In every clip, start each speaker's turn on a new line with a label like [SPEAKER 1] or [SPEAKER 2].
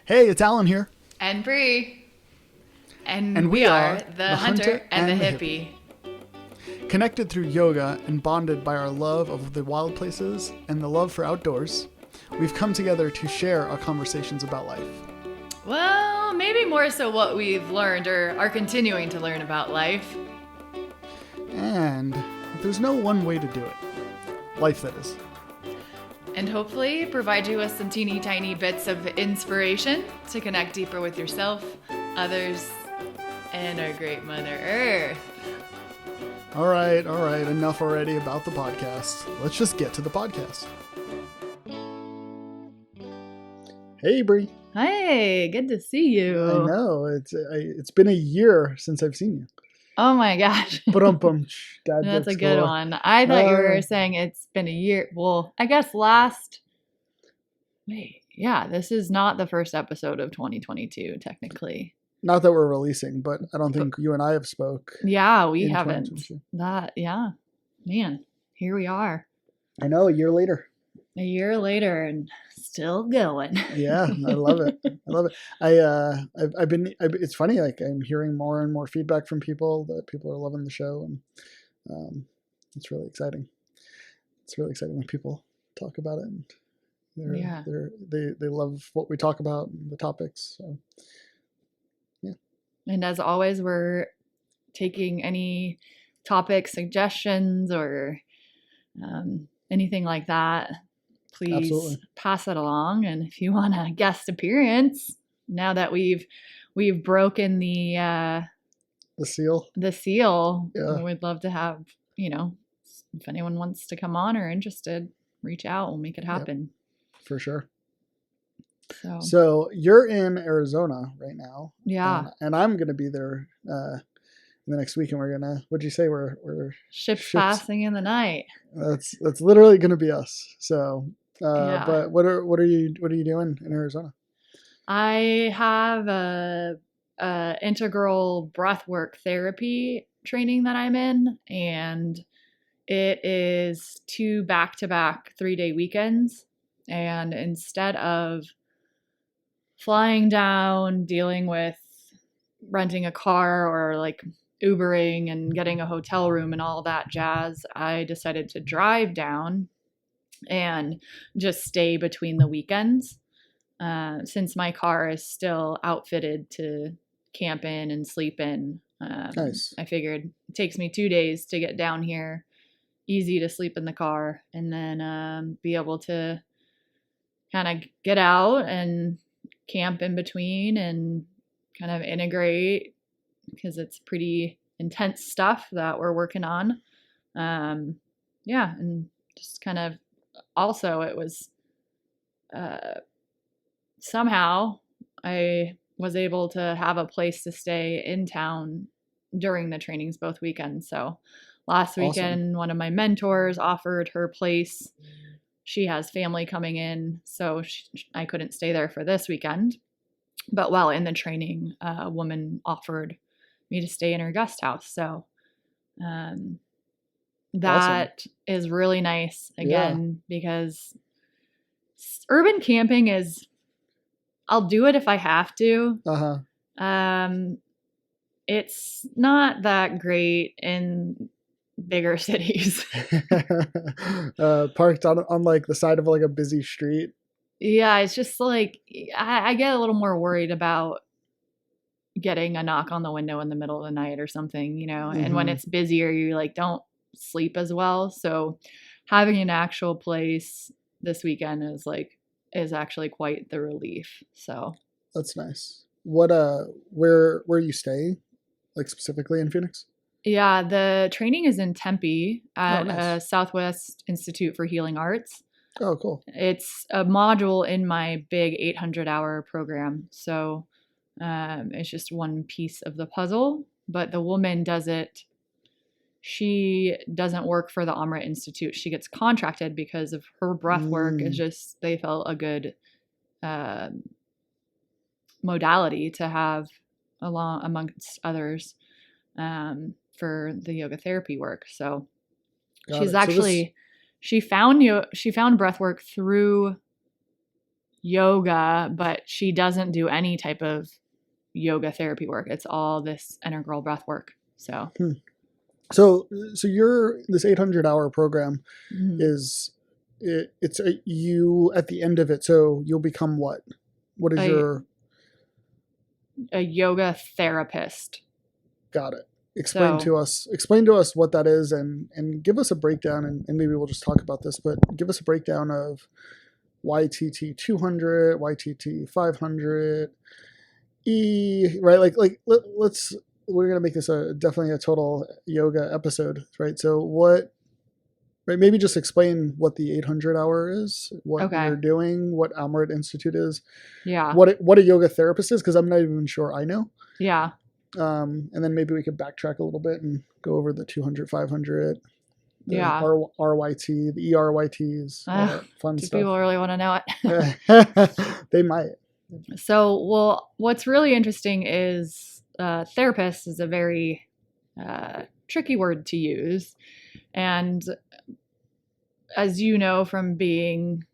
[SPEAKER 1] Hey, it's Alan here.
[SPEAKER 2] And Bree. And
[SPEAKER 1] And
[SPEAKER 2] we
[SPEAKER 1] we
[SPEAKER 2] are
[SPEAKER 1] are
[SPEAKER 2] the hunter and the hippie.
[SPEAKER 1] Connected through yoga and bonded by our love of the wild places and the love for outdoors, we've come together to share our conversations about life.
[SPEAKER 2] Well, maybe more so what we've learned or are continuing to learn about life.
[SPEAKER 1] And there's no one way to do it. Life, that is.
[SPEAKER 2] And hopefully provide you with some teeny tiny bits of inspiration to connect deeper with yourself, others, and our great Mother Earth.
[SPEAKER 1] All right. Enough already about the podcast. Let's just get to the podcast. Hey, Bree.
[SPEAKER 2] Hey, good to see you.
[SPEAKER 1] I know. It's been a year since I've seen you.
[SPEAKER 2] Oh my gosh.
[SPEAKER 1] Ba-dum-bum. Dad
[SPEAKER 2] That's a
[SPEAKER 1] jokes
[SPEAKER 2] good
[SPEAKER 1] galore.
[SPEAKER 2] one. I thought you were saying it's been a year. Well, I guess this is not the first episode of 2022, technically.
[SPEAKER 1] Not that we're releasing, but I don't think you and I have spoke.
[SPEAKER 2] Yeah, we
[SPEAKER 1] in
[SPEAKER 2] haven't.
[SPEAKER 1] 2022.
[SPEAKER 2] Man, here we are.
[SPEAKER 1] I know, a year later.
[SPEAKER 2] A year later and still going.
[SPEAKER 1] Yeah, I love it. It's funny, like I'm hearing more and more feedback from people that people are loving the show, and it's really exciting. It's really exciting when people talk about it, and they love what we talk about and the topics. So yeah.
[SPEAKER 2] And as always, we're taking any topic suggestions or anything like that. Please
[SPEAKER 1] Absolutely.
[SPEAKER 2] pass it along. And if you want a guest appearance, now that we've broken the
[SPEAKER 1] seal,
[SPEAKER 2] yeah. We'd love to have, if anyone wants to come on or interested, reach out. We'll make it happen.
[SPEAKER 1] Yep, for sure.
[SPEAKER 2] So
[SPEAKER 1] you're in Arizona right now.
[SPEAKER 2] Yeah.
[SPEAKER 1] And I'm going to be there in the next week, and we're gonna. What'd you say? We're
[SPEAKER 2] ships passing in the night.
[SPEAKER 1] That's literally gonna be us. So,
[SPEAKER 2] yeah.
[SPEAKER 1] But what are you doing in Arizona?
[SPEAKER 2] I have a integral breathwork therapy training that I'm in, and it is 2 back-to-back 3-day weekends. And instead of flying down, dealing with renting a car or like Ubering and getting a hotel room and all that jazz, I decided to drive down and just stay between the weekends. Since my car is still outfitted to camp in and sleep in,
[SPEAKER 1] Nice.
[SPEAKER 2] I figured it takes me 2 days to get down here, easy to sleep in the car, and then be able to kind of get out and camp in between and kind of integrate, because it's pretty intense stuff that we're working on. And just kind of also it was somehow I was able to have a place to stay in town during the trainings both weekends. So last weekend, One of my mentors offered her place. She has family coming in, so I couldn't stay there for this weekend. But while in the training, a woman offered me to stay in her guest house. So that is really nice, again, because urban camping is, I'll do it if I have to. It's not that great in bigger cities.
[SPEAKER 1] Parked on like the side of like a busy street.
[SPEAKER 2] Yeah, it's just like I get a little more worried about getting a knock on the window in the middle of the night or something,
[SPEAKER 1] Mm-hmm.
[SPEAKER 2] And when it's busier, you like don't sleep as well. So having an actual place this weekend is actually quite the relief. So
[SPEAKER 1] that's nice. What where you stay, like specifically in Phoenix?
[SPEAKER 2] Yeah, the training is in Tempe at Southwest Institute for Healing Arts.
[SPEAKER 1] Oh, cool.
[SPEAKER 2] It's a module in my big 800-hour program. So it's just one piece of the puzzle. But the woman does it. She doesn't work for the Amrit Institute. She gets contracted because of her breath work. Is just, they felt a good modality to have along amongst others for the yoga therapy work. So she found breath work through yoga, but she doesn't do any type of yoga therapy work. It's all this integral breath work. So,
[SPEAKER 1] so your this 800-hour program is it's you at the end of it. So you'll become what? What is
[SPEAKER 2] a yoga therapist?
[SPEAKER 1] Got it. Explain to us what that is, and give us a breakdown, and maybe we'll just talk about this, but give us a breakdown of YTT 200, YTT 500, right? Let's we're gonna make this definitely a total yoga episode, right? So right? Maybe just explain what the 800-hour is, what you're doing, what Almeret Institute is, what a yoga therapist is, because I'm not even sure I know.
[SPEAKER 2] Yeah.
[SPEAKER 1] And then maybe we could backtrack a little bit and go over the 200, 500, the RYT, the ERYTs, all that fun stuff.
[SPEAKER 2] People really want to know
[SPEAKER 1] it. They might.
[SPEAKER 2] So, what's really interesting is therapist is a very tricky word to use. And as you know from being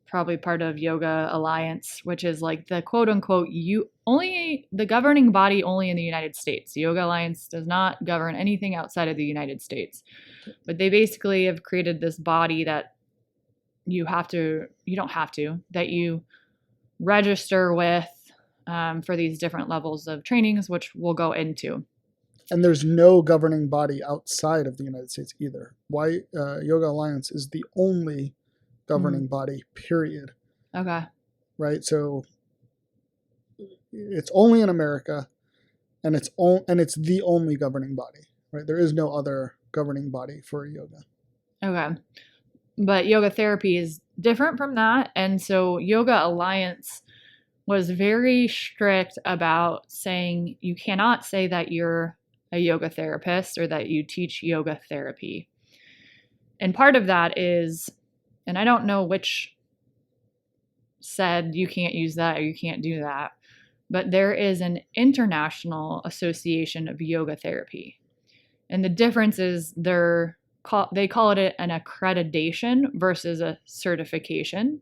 [SPEAKER 2] probably part of Yoga Alliance, which is like the quote unquote the governing body only in the United States. The Yoga Alliance does not govern anything outside of the United States. But they basically have created this body that that you register with for these different levels of trainings, which we'll go into.
[SPEAKER 1] And there's no governing body outside of the United States either. Yoga Alliance is the only governing body, period.
[SPEAKER 2] Okay.
[SPEAKER 1] Right? So it's only in America, and it's the only governing body, right? There is no other governing body for yoga.
[SPEAKER 2] Okay. But yoga therapy is different from that. And so Yoga Alliance was very strict about saying you cannot say that you're a yoga therapist or that you teach yoga therapy. And part of that is, and I don't know which said you can't use that or you can't do that, but there is an international association of yoga therapy. And the difference is they call it an accreditation versus a certification.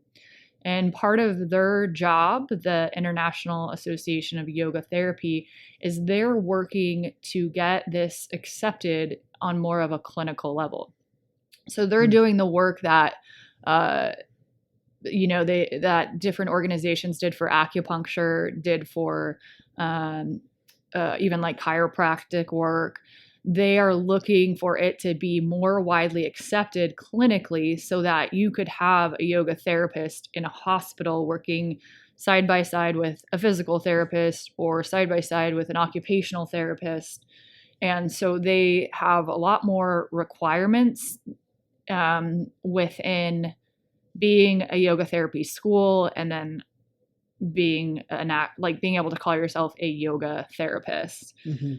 [SPEAKER 2] And part of their job, the International Association of Yoga Therapy, is they're working to get this accepted on more of a clinical level. So they're doing the work that, that different organizations did for acupuncture, did for even like chiropractic work. They are looking for it to be more widely accepted clinically so that you could have a yoga therapist in a hospital working side by side with a physical therapist or side by side with an occupational therapist. And so they have a lot more requirements within being a yoga therapy school and then being being able to call yourself a yoga therapist. Mm-hmm.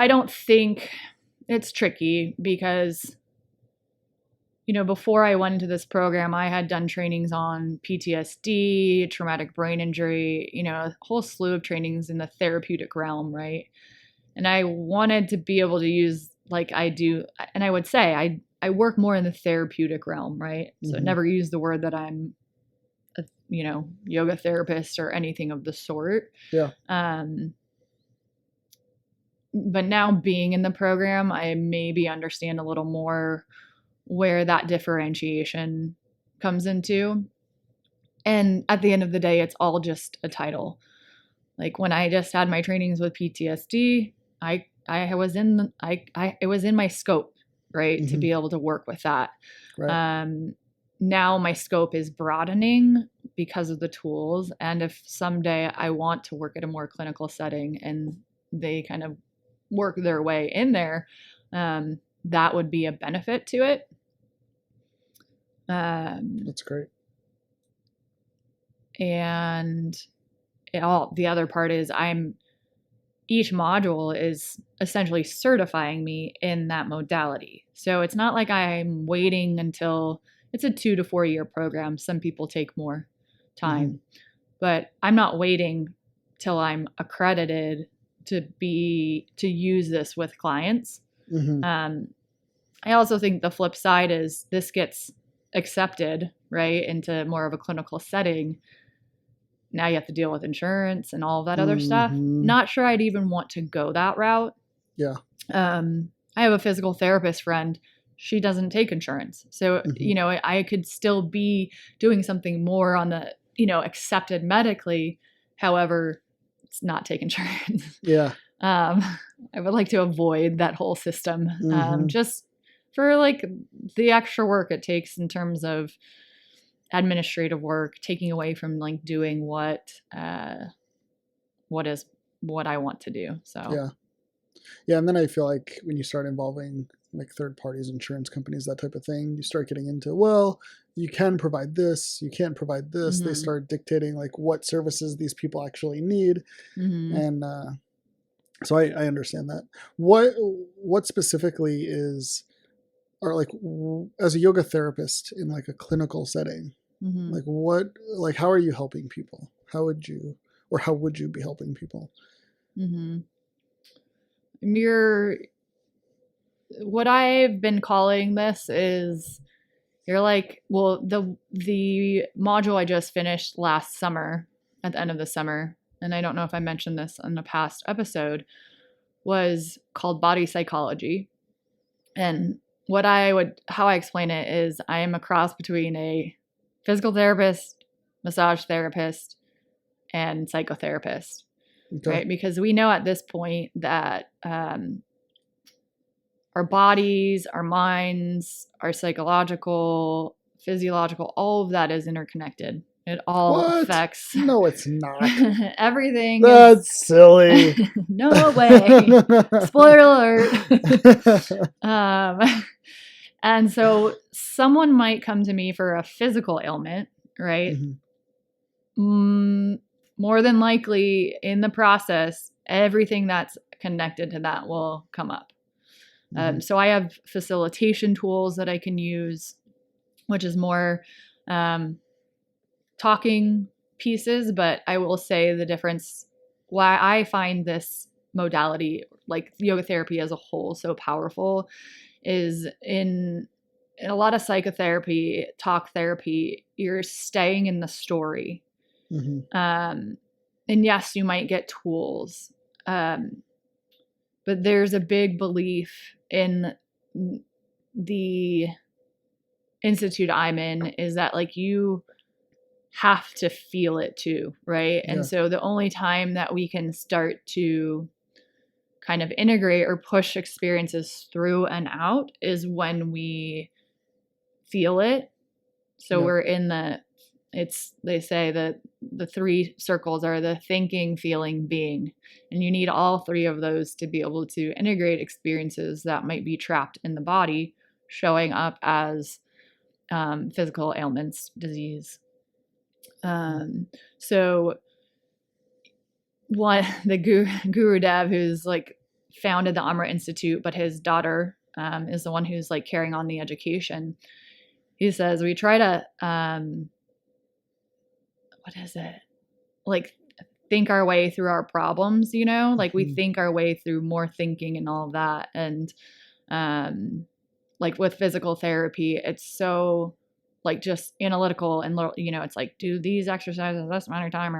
[SPEAKER 2] I don't think it's tricky because, before I went into this program, I had done trainings on PTSD, traumatic brain injury, a whole slew of trainings in the therapeutic realm, right? And I wanted to be able to use, like I do, and I would say I work more in the therapeutic realm, right? So I never use the word that I'm a, yoga therapist or anything of the sort.
[SPEAKER 1] Yeah.
[SPEAKER 2] But now being in the program, I maybe understand a little more where that differentiation comes into. And at the end of the day, it's all just a title. Like when I just had my trainings with PTSD, it was in my scope, right? To be able to work with that. Right. Now my scope is broadening because of the tools. And if someday I want to work at a more clinical setting and they kind of work their way in there, that would be a benefit to it.
[SPEAKER 1] That's great.
[SPEAKER 2] And the other part is each module is essentially certifying me in that modality. So it's not like I'm waiting until it's a 2 to 4 year program. Some people take more time, but I'm not waiting till I'm accredited to use this with clients. I also think the flip side is this gets accepted, right, into more of a clinical setting. Now you have to deal with insurance and all of that other stuff. Not sure I'd even want to go that route.
[SPEAKER 1] Yeah.
[SPEAKER 2] I have a physical therapist friend. She doesn't take insurance. So, I could still be doing something more on the, accepted medically. However, it's not take insurance.
[SPEAKER 1] Yeah.
[SPEAKER 2] I would like to avoid that whole system. Just for like the extra work it takes in terms of administrative work, taking away from like doing what I want to do. So
[SPEAKER 1] yeah, and then I feel like when you start involving like third parties, insurance companies, that type of thing, you start getting into, well, you can provide this, you can't provide this. They start dictating like what services these people actually need, and so I understand that. What specifically is, or like as a yoga therapist in like a clinical setting, like how are you helping people? How would you be helping people?
[SPEAKER 2] What I've been calling this is, you're like, well, the module I just finished last summer, at the end of the summer, and I don't know if I mentioned this in a past episode, was called Body Psychology. And how I explain it is, I am a cross between a physical therapist, massage therapist, and psychotherapist, right? Because we know at this point that our bodies, our minds, our psychological, physiological, all of that is interconnected. It all affects.
[SPEAKER 1] No, it's not.
[SPEAKER 2] Everything.
[SPEAKER 1] That's silly.
[SPEAKER 2] No way. Spoiler alert. And so someone might come to me for a physical ailment, right? More than likely in the process, everything that's connected to that will come up. So I have facilitation tools that I can use, which is more talking pieces, but I will say the difference, why I find this modality, like yoga therapy as a whole, so powerful, is in a lot of psychotherapy, talk therapy, you're staying in the story. And yes, you might get tools, but there's a big belief in the institute I'm in, is that like you have to feel it too, right? And so the only time that we can start to kind of integrate or push experiences through and out is when we feel it. So we're in they say that the three circles are the thinking, feeling, being. And you need all three of those to be able to integrate experiences that might be trapped in the body, showing up as physical ailments, disease. So the Guru Dev, who's like founded the Amrit Institute, but his daughter is the one who's like carrying on the education. He says we try to like think our way through our problems, like we think our way through more thinking and all of that. And like with physical therapy, it's so like just analytical and it's like, do these exercises this amount of time,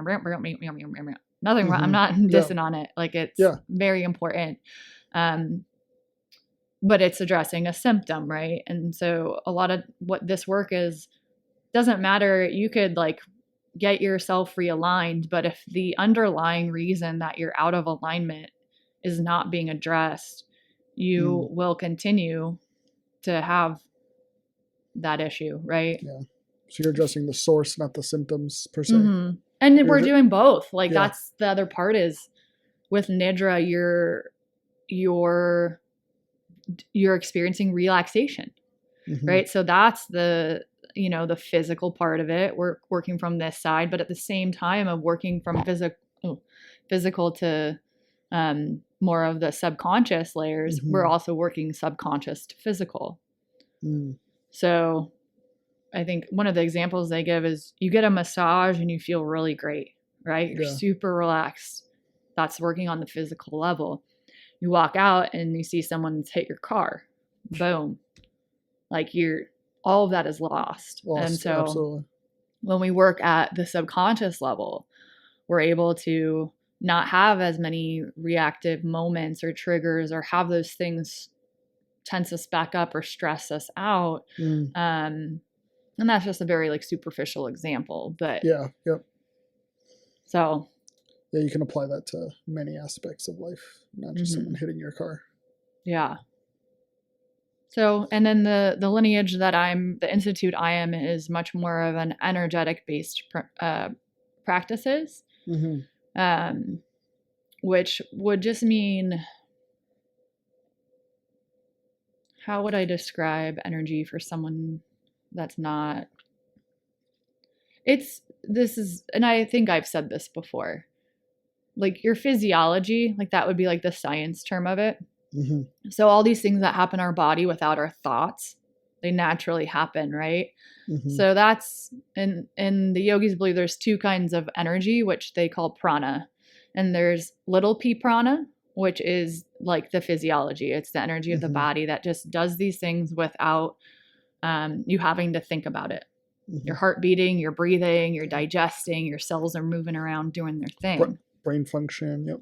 [SPEAKER 2] nothing wrong. I'm not dissing on it. Like it's very important. But it's addressing a symptom, right? And so a lot of what this work is, doesn't matter. You could like get yourself realigned, but if the underlying reason that you're out of alignment is not being addressed, you will continue to have that issue, right?
[SPEAKER 1] Yeah. So you're addressing the source, not the symptoms per se.
[SPEAKER 2] And we're doing both. Like that's the other part, is with Nidra, you're experiencing relaxation, right? So that's the physical part of it. We're working from this side, but at the same time of working from physical to more of the subconscious layers, we're also working subconscious to physical. So I think one of the examples they give is you get a massage and you feel really great, right? You're super relaxed. that's working on the physical level. You walk out and you see someone's hit your car. Boom. Like all of that is lost. And so
[SPEAKER 1] absolutely.
[SPEAKER 2] When we work at the subconscious level, we're able to not have as many reactive moments or triggers or have those things tense us back up or stress us out. And that's just a very like superficial example, but
[SPEAKER 1] yeah.
[SPEAKER 2] So
[SPEAKER 1] yeah, you can apply that to many aspects of life, not just someone hitting your car.
[SPEAKER 2] Yeah. So, and then the lineage that the institute I am is much more of an energetic based practices, which would just mean, how would I describe energy for someone that's not, and I think I've said this before, like your physiology, like that would be like the science term of it. So all these things that happen in our body without our thoughts, they naturally happen, right? So that's, and the yogis believe there's two kinds of energy, which they call prana. And there's little p prana, which is like the physiology. It's the energy of the body that just does these things without you having to think about it. Your heart beating, you're breathing, you're digesting, your cells are moving around doing their thing.
[SPEAKER 1] Brain function, yep.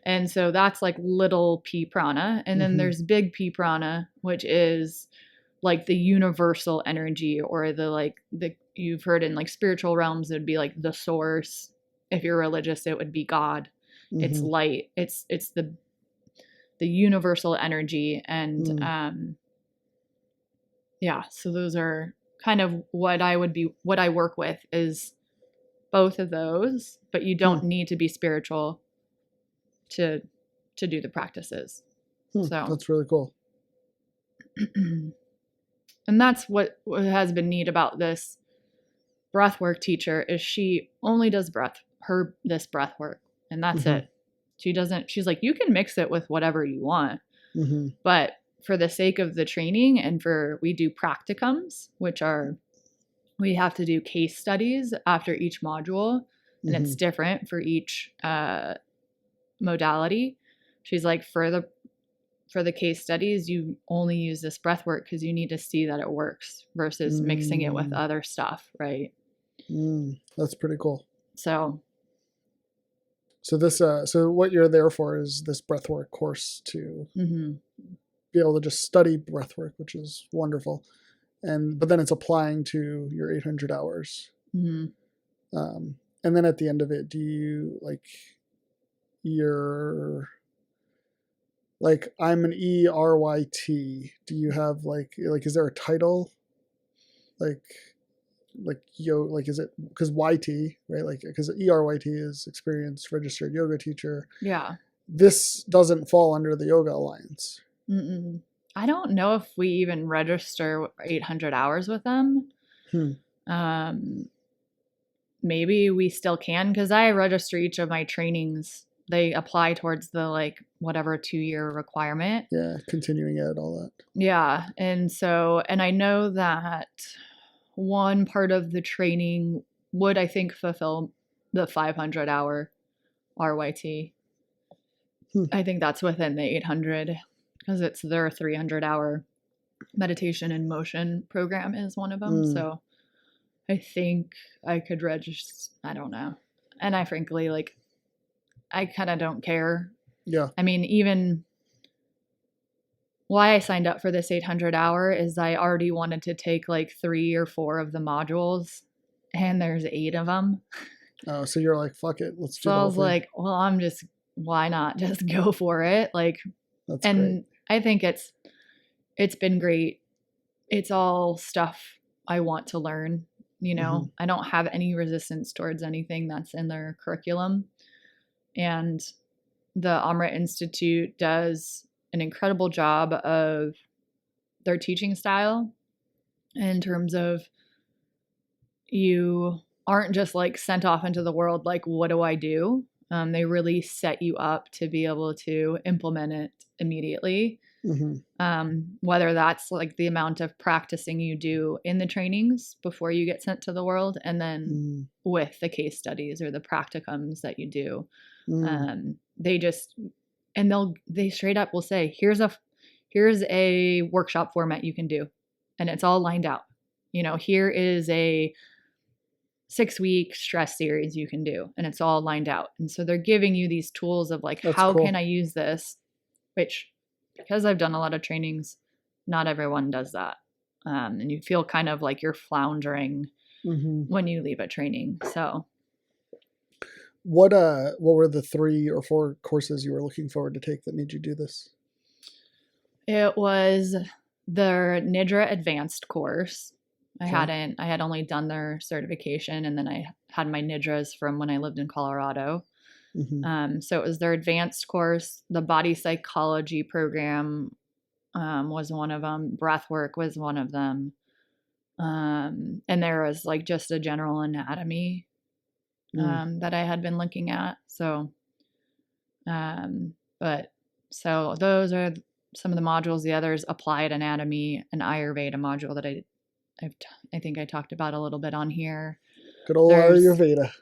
[SPEAKER 2] And so that's like little p prana. And then there's big p prana, which is like the universal energy, or you've heard in like spiritual realms, it would be like the source. If you're religious, it would be God. It's light. It's the universal energy. And so those are kind of what I work with is both of those, but you don't need to be spiritual to do the practices. So
[SPEAKER 1] that's really cool.
[SPEAKER 2] And that's what has been neat about this breathwork teacher is she only does this breath work, and that's it. She's like, you can mix it with whatever you want, but for the sake of the training and we do practicums, which are, we have to do case studies after each module, and it's different for each modality. She's like, for the case studies, you only use this breath work because you need to see that it works versus mixing it with other stuff, right?
[SPEAKER 1] That's pretty cool.
[SPEAKER 2] So
[SPEAKER 1] this so what you're there for is this breathwork course to be able to just study breathwork, which is wonderful, but then it's applying to your 800 hours. And then at the end of it, do you I'm an ERYT. Do you have is there a title? Is it because YT, right? Because ERYT is experienced registered yoga teacher.
[SPEAKER 2] Yeah.
[SPEAKER 1] This doesn't fall under the Yoga Alliance.
[SPEAKER 2] I don't know if we even register 800 hours with them. Maybe we still can, because I register each of my trainings. They apply towards the whatever 2-year requirement.
[SPEAKER 1] Yeah, continuing ed, all that.
[SPEAKER 2] Yeah, and I know that one part of the training would, I think, fulfill the 500-hour RYT. I think that's within the 800, because it's their 300-hour meditation and motion program is one of them. So I think I could register. I don't know. And I frankly, I kind of don't care.
[SPEAKER 1] Yeah.
[SPEAKER 2] I mean, even why I signed up for this 800-hour is I already wanted to take 3 or 4 of the modules, and there's 8 of them.
[SPEAKER 1] Oh, so you're like, fuck it, let's do it.
[SPEAKER 2] So I was like, well, why not just go for it?
[SPEAKER 1] That's great.
[SPEAKER 2] I think it's been great. It's all stuff I want to learn. I don't have any resistance towards anything that's in their curriculum. And the Amrit Institute does an incredible job of their teaching style in terms of you aren't just sent off into the world what do I do? They really set you up to be able to implement it immediately. Whether that's the amount of practicing you do in the trainings before you get sent to the world, and then with the case studies or the practicums that you do. They straight up will say, here's a workshop format you can do. And it's all lined out. Here is a 6-week stress series you can do, and it's all lined out. And so they're giving you these tools of like,
[SPEAKER 1] That's
[SPEAKER 2] how
[SPEAKER 1] cool.
[SPEAKER 2] can I use this? Which, because I've done a lot of trainings, not everyone does that. And you feel kind of like you're floundering when you leave a training. So
[SPEAKER 1] what were the 3 or 4 courses you were looking forward to take that made you do this?
[SPEAKER 2] It was the Nidra Advanced course. I had only done their certification, and then I had my Nidras from when I lived in Colorado. So it was their advanced course. The body psychology program was one of them. Breathwork was one of them. And there was like just a general anatomy that I had been looking at. So, so those are some of the modules. The others, applied anatomy, an Ayurveda module that I think I talked about a little bit on here.
[SPEAKER 1] Good old Ayurveda.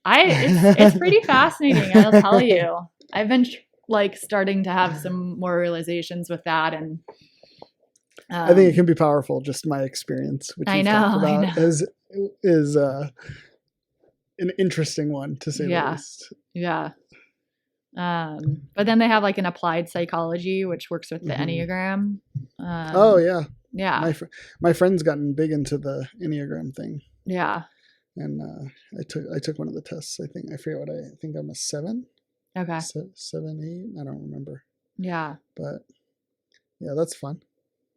[SPEAKER 2] It's pretty fascinating, I'll tell you. I've been like starting to have some more realizations with that, and
[SPEAKER 1] I think it can be powerful. Just my experience, which you've talked about, is an interesting one to say the least.
[SPEAKER 2] Yeah. But then they have like an applied psychology, which works with the Enneagram. Yeah.
[SPEAKER 1] My friend's gotten big into the Enneagram thing.
[SPEAKER 2] Yeah.
[SPEAKER 1] And I took one of the tests. I forget what I think I'm a 7.
[SPEAKER 2] Okay.
[SPEAKER 1] 7, 8. I don't remember.
[SPEAKER 2] Yeah.
[SPEAKER 1] But yeah, that's fun.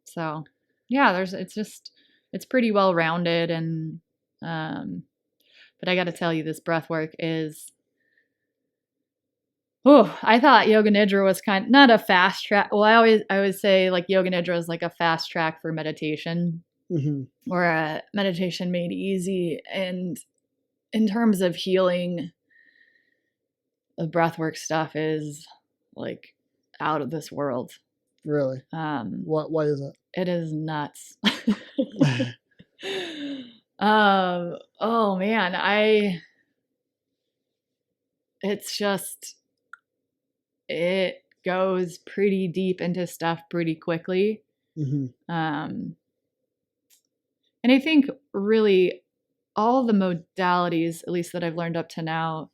[SPEAKER 2] So yeah, it's pretty well rounded, and but I got to tell you, this breath work is. Oh, I thought Yoga Nidra was not a fast track. Well, I always say like Yoga Nidra is like a fast track for meditation, or a meditation made easy. And in terms of healing, the breathwork stuff is like out of this world.
[SPEAKER 1] Really? Why is that?
[SPEAKER 2] It is nuts. Oh man, it's just. It goes pretty deep into stuff pretty quickly. And I think really all the modalities, at least that I've learned up to now,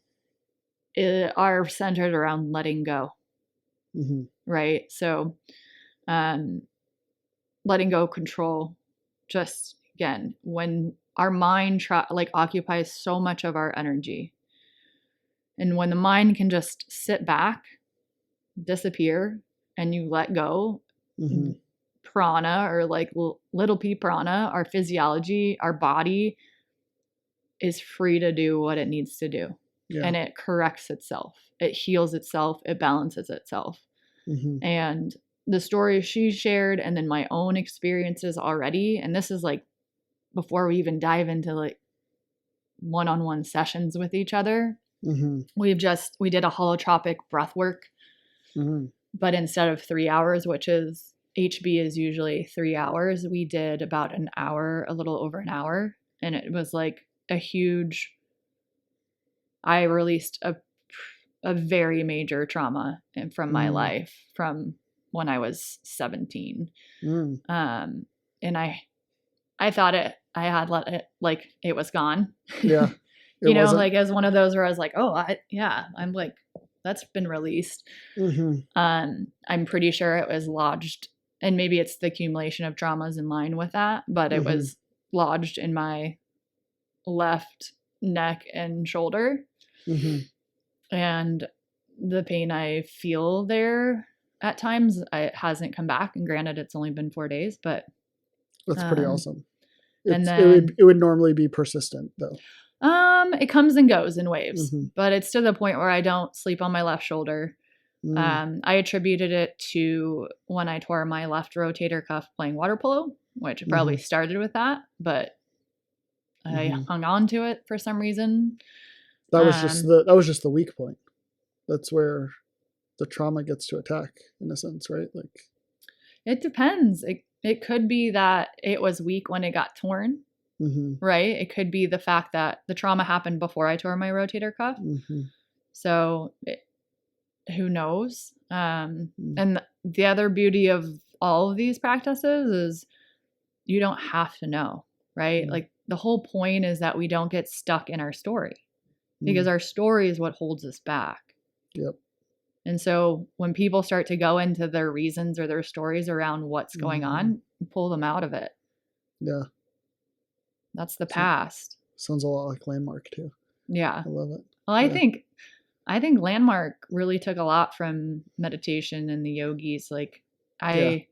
[SPEAKER 2] are centered around letting go. Right? So letting go control. Just, again, when our mind occupies so much of our energy, and when the mind can just sit back, disappear, and you let go, prana, or like little p prana, our physiology, our body is free to do what it needs to do. And it corrects itself, it heals itself, it balances itself. And the stories she shared, and then my own experiences already, and this is like before we even dive into like one-on-one sessions with each other, we did a holotropic breath work. But instead of 3 hours, which is HB is usually 3 hours, we did about an hour, a little over an hour. And it was like I released a very major trauma from my life from when I was 17. And I thought I had let it, like it was gone.
[SPEAKER 1] Yeah.
[SPEAKER 2] Like as one of those where I was like, oh, I'm like, that's been released. I'm pretty sure it was lodged, and maybe it's the accumulation of traumas in line with that, but it was lodged in my left neck and shoulder. And the pain I feel there at times, it hasn't come back. And granted, it's only been 4 days, but
[SPEAKER 1] that's pretty awesome. It would normally be persistent though.
[SPEAKER 2] It comes and goes in waves, but it's to the point where I don't sleep on my left shoulder. I attributed it to when I tore my left rotator cuff playing water polo, which probably started with that, but I hung on to it for some reason.
[SPEAKER 1] That was just the weak point. That's where the trauma gets to attack, in a sense, right? Like,
[SPEAKER 2] it depends. It could be that it was weak when it got torn. Right? It could be the fact that the trauma happened before I tore my rotator cuff. So who knows? And the other beauty of all of these practices is you don't have to know, right? Like the whole point is that we don't get stuck in our story because our story is what holds us back.
[SPEAKER 1] Yep.
[SPEAKER 2] And so when people start to go into their reasons or their stories around what's going on, pull them out of it.
[SPEAKER 1] Yeah.
[SPEAKER 2] That's the past.
[SPEAKER 1] Sounds a lot like Landmark too.
[SPEAKER 2] Yeah.
[SPEAKER 1] I love it.
[SPEAKER 2] Well, I think Landmark really took a lot from meditation and the yogis. Like I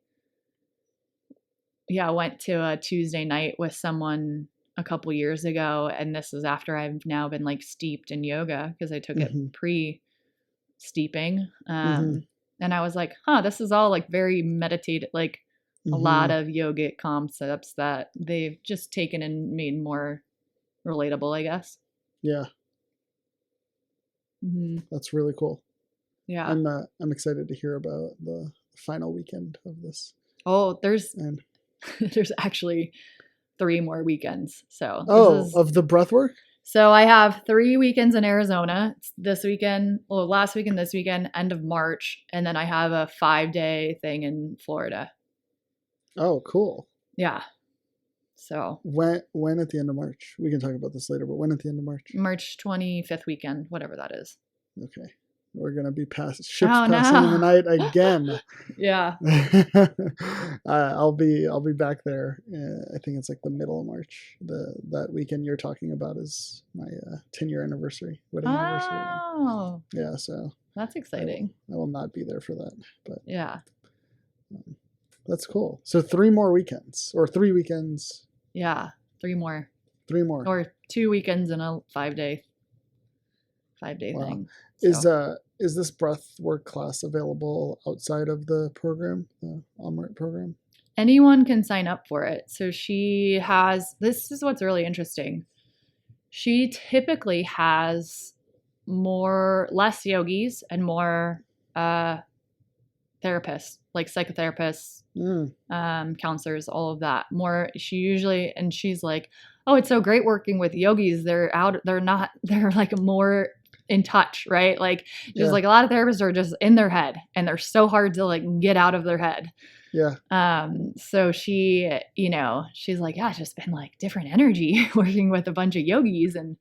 [SPEAKER 2] went to a Tuesday night with someone a couple years ago, and this is after I've now been like steeped in yoga because I took it pre-steeping. And I was like, this is all like very meditative, like a lot of yogic concepts that they've just taken and made more relatable, I guess.
[SPEAKER 1] Yeah. That's really cool.
[SPEAKER 2] Yeah.
[SPEAKER 1] I'm excited to hear about the final weekend of this.
[SPEAKER 2] Oh, there's actually 3 more weekends. So
[SPEAKER 1] of the breath work?
[SPEAKER 2] So I have 3 weekends in Arizona. It's this weekend, last weekend, this weekend, end of March, and then I have a 5-day thing in Florida.
[SPEAKER 1] Oh, cool.
[SPEAKER 2] Yeah. So
[SPEAKER 1] when at the end of March? We can talk about this later, but when at the end of March?
[SPEAKER 2] March 25th weekend, whatever that is.
[SPEAKER 1] Okay. We're going to be ships passing in the night again.
[SPEAKER 2] Yeah.
[SPEAKER 1] I'll be back there. I think it's like the middle of March. That weekend you're talking about is my 10-year anniversary, wedding anniversary.
[SPEAKER 2] Oh.
[SPEAKER 1] Yeah, so
[SPEAKER 2] that's exciting.
[SPEAKER 1] I will not be there for that, but
[SPEAKER 2] yeah.
[SPEAKER 1] That's cool. So 3 more weekends or 3 weekends.
[SPEAKER 2] Yeah, 3 more.
[SPEAKER 1] 3 more.
[SPEAKER 2] Or 2 weekends and a 5-day thing.
[SPEAKER 1] So. Is this breath work class available outside of the program, the Amrit program?
[SPEAKER 2] Anyone can sign up for it. So she has, this is what's really interesting. She typically has less yogis and more therapists, like psychotherapists, counselors, all of that. More, she usually, and she's like, oh, it's so great working with yogis. They're like more in touch, right? Like just like a lot of therapists are just in their head and they're so hard to like get out of their head.
[SPEAKER 1] Yeah.
[SPEAKER 2] So she, she's like, it's just been like different energy working with a bunch of yogis and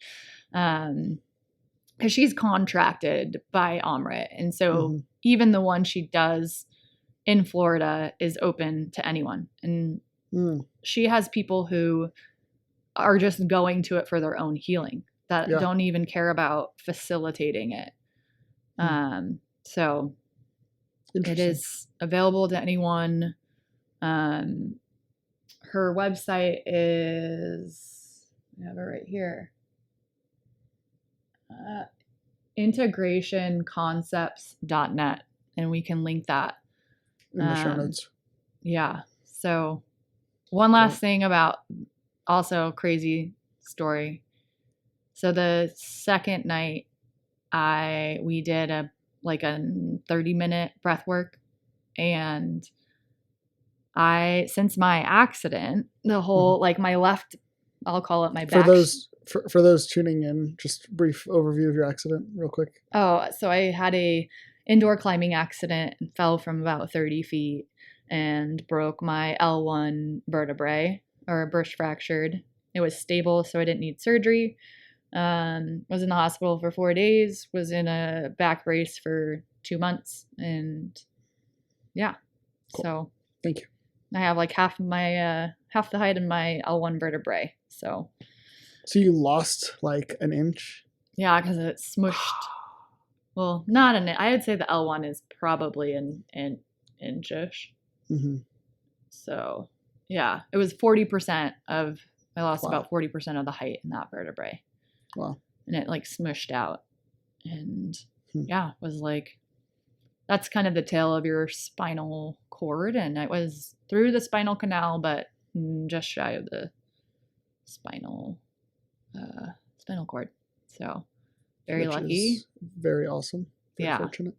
[SPEAKER 2] because she's contracted by Amrit. And so even the one she does in Florida is open to anyone. And she has people who are just going to it for their own healing that don't even care about facilitating it. So it is available to anyone. Her website is, I have it right here. integrationconcepts.net, and we can link that
[SPEAKER 1] in the show notes.
[SPEAKER 2] Yeah. So one last thing about also crazy story. So the second night we did a 30-minute breath work, and since my accident, the whole my left, I'll call it my back.
[SPEAKER 1] For those tuning in, just brief overview of your accident real quick.
[SPEAKER 2] Oh, so I had a indoor climbing accident and fell from about 30 feet and broke my L1 vertebrae, or burst fractured. It was stable, so I didn't need surgery. Was in the hospital for 4 days, was in a back brace for 2 months, and cool. So
[SPEAKER 1] thank you.
[SPEAKER 2] I have like half the height of my L1 vertebrae. So
[SPEAKER 1] you lost like an inch?
[SPEAKER 2] Yeah, because it smushed. Well, not an inch. I would say the L1 is probably an inch-ish. So yeah, it was 40% of, I lost about 40% of the height in that vertebrae.
[SPEAKER 1] Wow.
[SPEAKER 2] And it like smushed out. And was like, that's kind of the tail of your spinal cord. And it was through the spinal canal, but just shy of the spinal cord. So very lucky.
[SPEAKER 1] Very awesome. Very fortunate.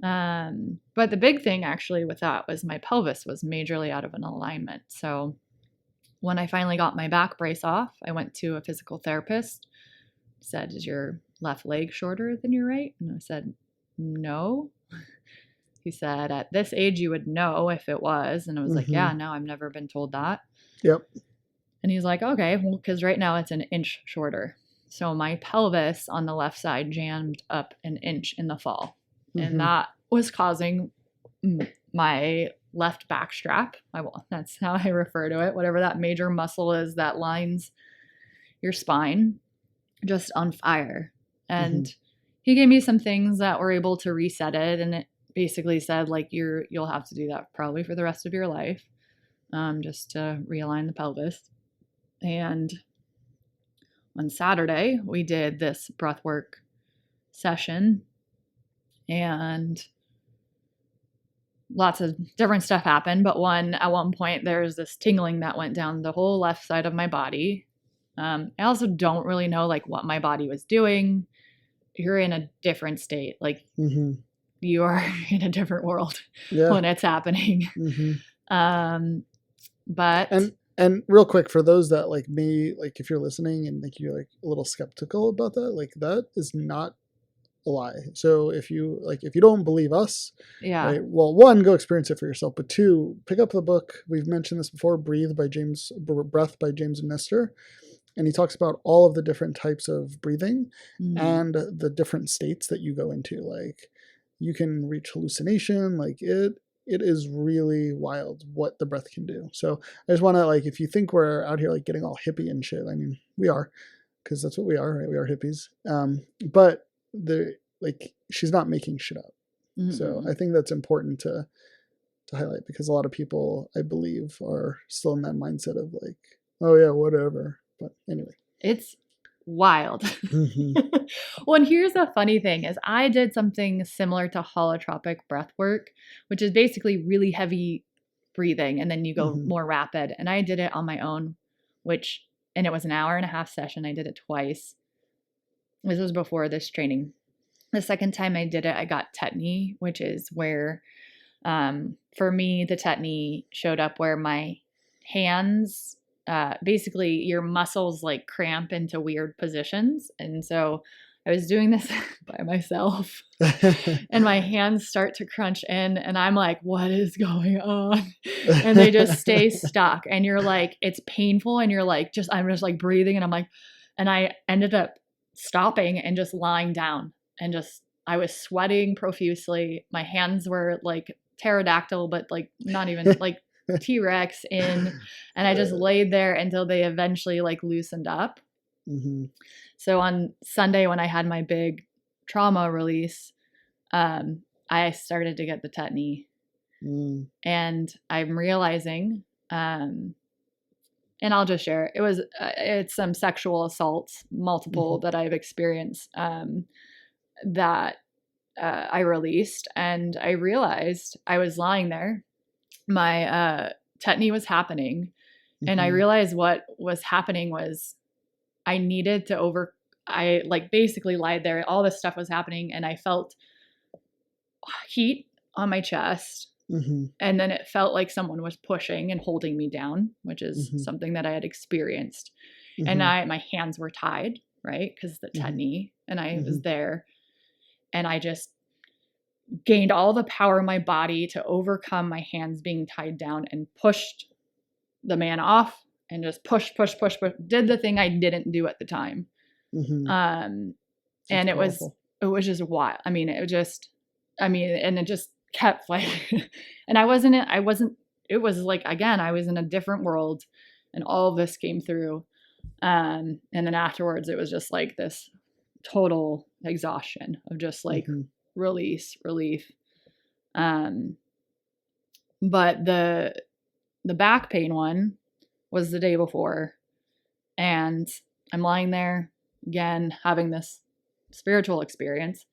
[SPEAKER 2] But the big thing actually with that was my pelvis was majorly out of an alignment. So when I finally got my back brace off, I went to a physical therapist, said, is your left leg shorter than your right? And I said, no. He said, at this age, you would know if it was. And I was like, yeah, no, I've never been told that.
[SPEAKER 1] Yep.
[SPEAKER 2] And he's like, okay, well, because right now it's an inch shorter. So my pelvis on the left side jammed up an inch in the fall. And that was causing my left backstrap. That's how I refer to it. Whatever that major muscle is that lines your spine, just on fire. And he gave me some things that were able to reset it. And it basically said, like, you'll have to do that probably for the rest of your life, just to realign the pelvis. And on Saturday, we did this breathwork session, and lots of different stuff happened. But at one point, there's this tingling that went down the whole left side of my body. I also don't really know, like, what my body was doing. You're in a different state. Like, you are in a different world when it's happening. But
[SPEAKER 1] and real quick, for those that like me, like if you're listening and like you're like a little skeptical about that, like that is not a lie. So if you don't believe us, right, well, one, go experience it for yourself, but two, pick up the book. We've mentioned this before, Breath by James Nestor. And he talks about all of the different types of breathing and the different states that you go into. Like, you can reach hallucination. Like, it is really wild what the breath can do. So I just want to, like, if you think we're out here like getting all hippie and shit, I mean, we are, because that's what we are, right? We are hippies. But she's not making shit up. So I think that's important to highlight, because a lot of people, I believe, are still in that mindset of like, oh yeah, whatever. But anyway,
[SPEAKER 2] it's wild. Well, and here's the funny thing is I did something similar to holotropic breath work, which is basically really heavy breathing, and then you go more rapid. And I did it on my own, and it was an 1.5-hour session. I did it twice. This was before this training. The second time I did it, I got tetany, which is where, for me, the tetany showed up where my hands, basically your muscles like cramp into weird positions. And so I was doing this by myself and my hands start to crunch in and I'm like, what is going on? And they just stay stuck and you're like, it's painful. And you're like, I'm just like breathing. And I'm like, and I ended up stopping and just lying down and I was sweating profusely. My hands were like pterodactyl, but like not even like T-Rex in, and I just laid there until they eventually like loosened up. So on Sunday when I had my big trauma release, I started to get the tetany, and I'm realizing, and I'll just share, it's some sexual assaults, multiple that I've experienced, that I released, and I realized I was lying there. My tetany was happening, and I realized what was happening was I needed to I like basically lied there. All this stuff was happening, and I felt heat on my chest, and then it felt like someone was pushing and holding me down, which is something that I had experienced. And my hands were tied, right, because the tetany, and I was there, and I just gained all the power in my body to overcome my hands being tied down and pushed the man off and just push, did the thing I didn't do at the time. And it was just wild. I mean, and it just kept like, and it was like, again, I was in a different world and all of this came through. And then afterwards it was just like this total exhaustion of just like, relief. But the back pain one was the day before, and I'm lying there again having this spiritual experience,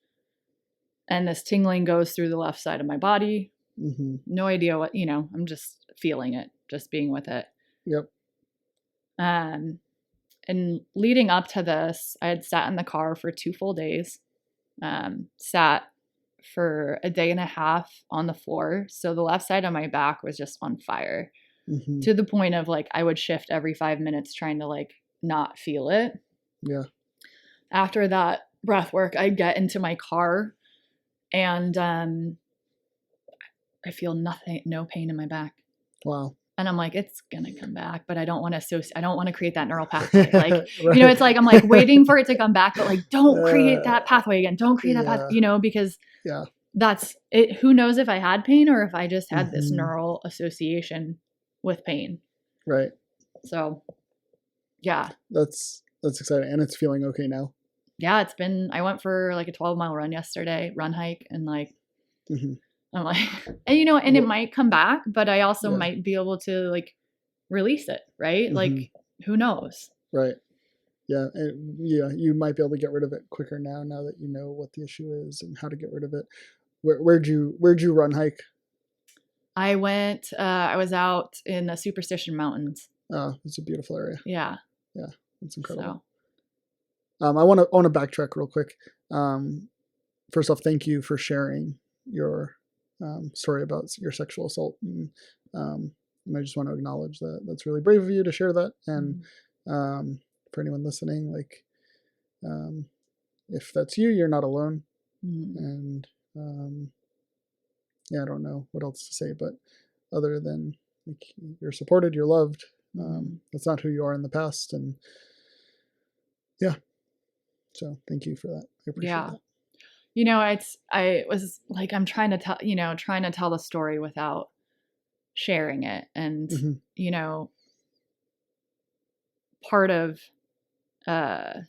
[SPEAKER 2] and this tingling goes through the left side of my body. No idea what, I'm just feeling it, just being with it.
[SPEAKER 1] Yep.
[SPEAKER 2] And leading up to this, I had sat in the car for 2 full days. Sat for a day and a half on the floor. So the left side of my back was just on fire to the point of like, I would shift every 5 minutes trying to like not feel it.
[SPEAKER 1] Yeah.
[SPEAKER 2] After that breath work, I get into my car and I feel no pain in my back.
[SPEAKER 1] Wow.
[SPEAKER 2] And I'm like, it's going to come back, but I don't want to create that neural pathway. Like, right. You know, it's like, I'm like waiting for it to come back, but like, don't create that pathway again. Don't create that path, you know, because that's it. Who knows if I had pain or if I just had this neural association with pain.
[SPEAKER 1] Right.
[SPEAKER 2] So yeah.
[SPEAKER 1] That's exciting. And it's feeling okay now.
[SPEAKER 2] Yeah. I went for like a 12-mile run yesterday, run hike. And like, I'm like, and you know, and it might come back, but I also might be able to like release it, right? Like, who knows?
[SPEAKER 1] Right. Yeah. And you might be able to get rid of it quicker now that you know what the issue is and how to get rid of it. Where'd you run hike?
[SPEAKER 2] I went, I was out in the Superstition Mountains.
[SPEAKER 1] Oh, it's a beautiful area.
[SPEAKER 2] Yeah.
[SPEAKER 1] Yeah. It's incredible. So. I want to backtrack real quick. First off, thank you for sharing your story about your sexual assault, and I just want to acknowledge that that's really brave of you to share that. And for anyone listening, like if that's you, you're not alone. And I don't know what else to say, but other than like you're supported, you're loved. That's not who you are in the past, and so thank you for that. I appreciate that.
[SPEAKER 2] You know, I was like, I'm trying to tell the story without sharing it. And, you know, part of, you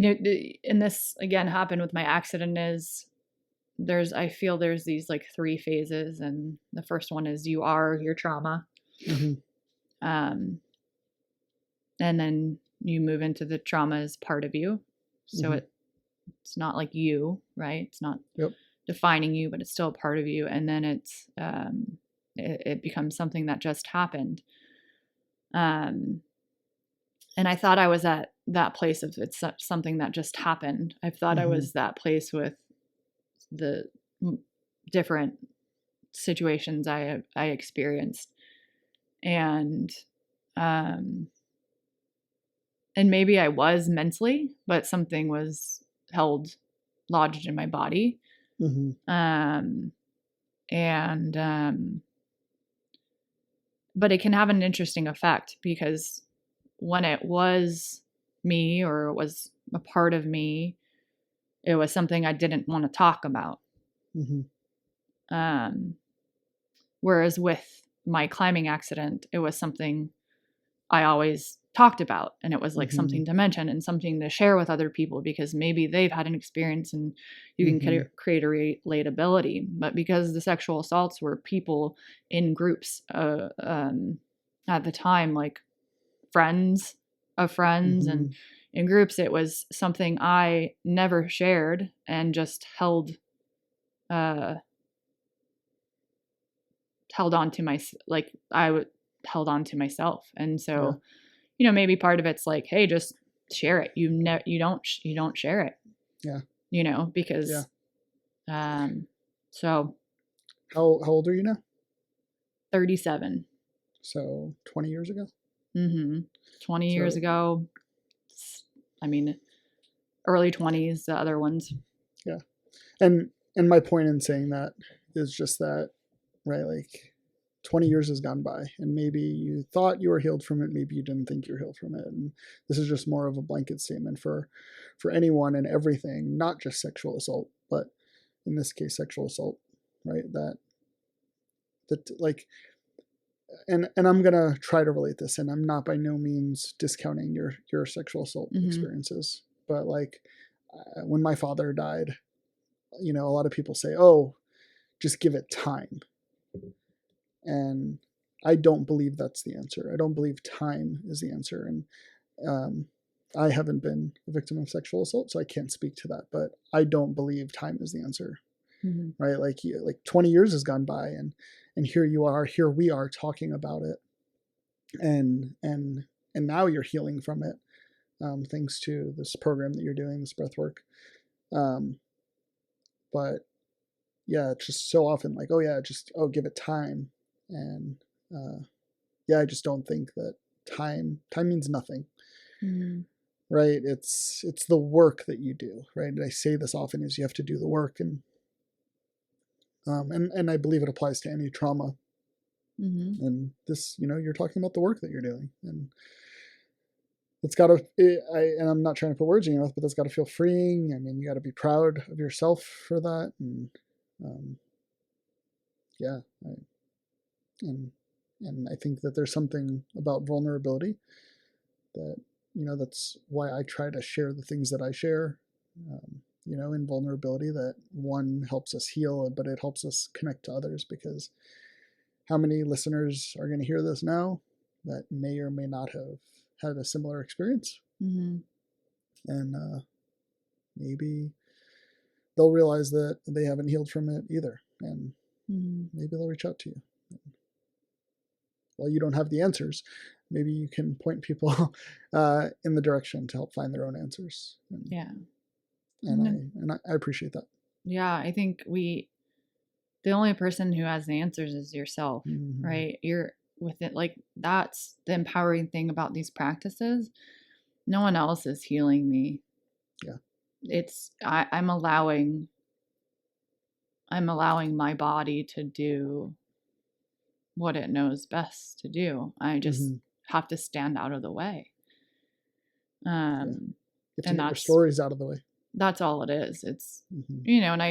[SPEAKER 2] know, and this again happened with my accident is I feel there's these like 3 phases. And the first one is you are your trauma. And then you move into the trauma as part of you. So it's not like you, right? It's not defining you, but it's still a part of you. And then it becomes something that just happened. And I thought I was at that place of it's something that just happened. I thought I was that place with the different situations I experienced. And maybe I was mentally, but something was lodged in my body. But it can have an interesting effect because when it was me or it was a part of me, it was something I didn't want to talk about. Whereas with my climbing accident, it was something I always talked about, and it was like something to mention and something to share with other people because maybe they've had an experience and you can create a relatability. But because the sexual assaults were people in groups at the time, like friends of friends and in groups, it was something I never shared and just held on to held on to myself. And so you know, maybe part of it's like, hey, just share it. You don't share it.
[SPEAKER 1] Yeah.
[SPEAKER 2] You know, because so
[SPEAKER 1] how old are you now?
[SPEAKER 2] 37.
[SPEAKER 1] So 20 years ago?
[SPEAKER 2] 20 years ago. I mean, early 20s, the other ones.
[SPEAKER 1] Yeah. And my point in saying that is just that, right, like 20 years has gone by and maybe you thought you were healed from it. Maybe you didn't think you were healed from it. And this is just more of a blanket statement for anyone and everything, not just sexual assault, but in this case, sexual assault, right? That like, and I'm going to try to relate this, and I'm not by no means discounting your sexual assault experiences, but like when my father died, you know, a lot of people say, oh, just give it time. And I don't believe that's the answer. I don't believe time is the answer. And I haven't been a victim of sexual assault, so I can't speak to that. But I don't believe time is the answer, right? Like 20 years has gone by, and here we are talking about it, and now you're healing from it, thanks to this program that you're doing, this breath work. But yeah, it's just so often like, give it time. And I just don't think that time means nothing. right? It's the work that you do, right? And I say this often is you have to do the work, and I believe it applies to any trauma.
[SPEAKER 2] Mm-hmm.
[SPEAKER 1] And this, you're talking about the work that you're doing, and it's got to. And I'm not trying to put words in your mouth, but that's got to feel freeing. I mean, you got to be proud of yourself for that, and yeah, and I think that there's something about vulnerability that, that's why I try to share the things that I share, in vulnerability, that one helps us heal, but it helps us connect to others, because how many listeners are going to hear this now that may or may not have had a similar experience?
[SPEAKER 2] Mm-hmm.
[SPEAKER 1] And maybe they'll realize that they haven't healed from it either, and maybe they'll reach out to you. While you don't have the answers, maybe you can point people in the direction to help find their own answers. And I appreciate that.
[SPEAKER 2] Yeah, I think the only person who has the answers is yourself, right? You're with it. Like, that's the empowering thing about these practices. No one else is healing me.
[SPEAKER 1] Yeah.
[SPEAKER 2] It's, I'm allowing my body to do what it knows best to do. I just have to stand out of the way.
[SPEAKER 1] You have to get your stories out of the way.
[SPEAKER 2] That's all it is. It's, and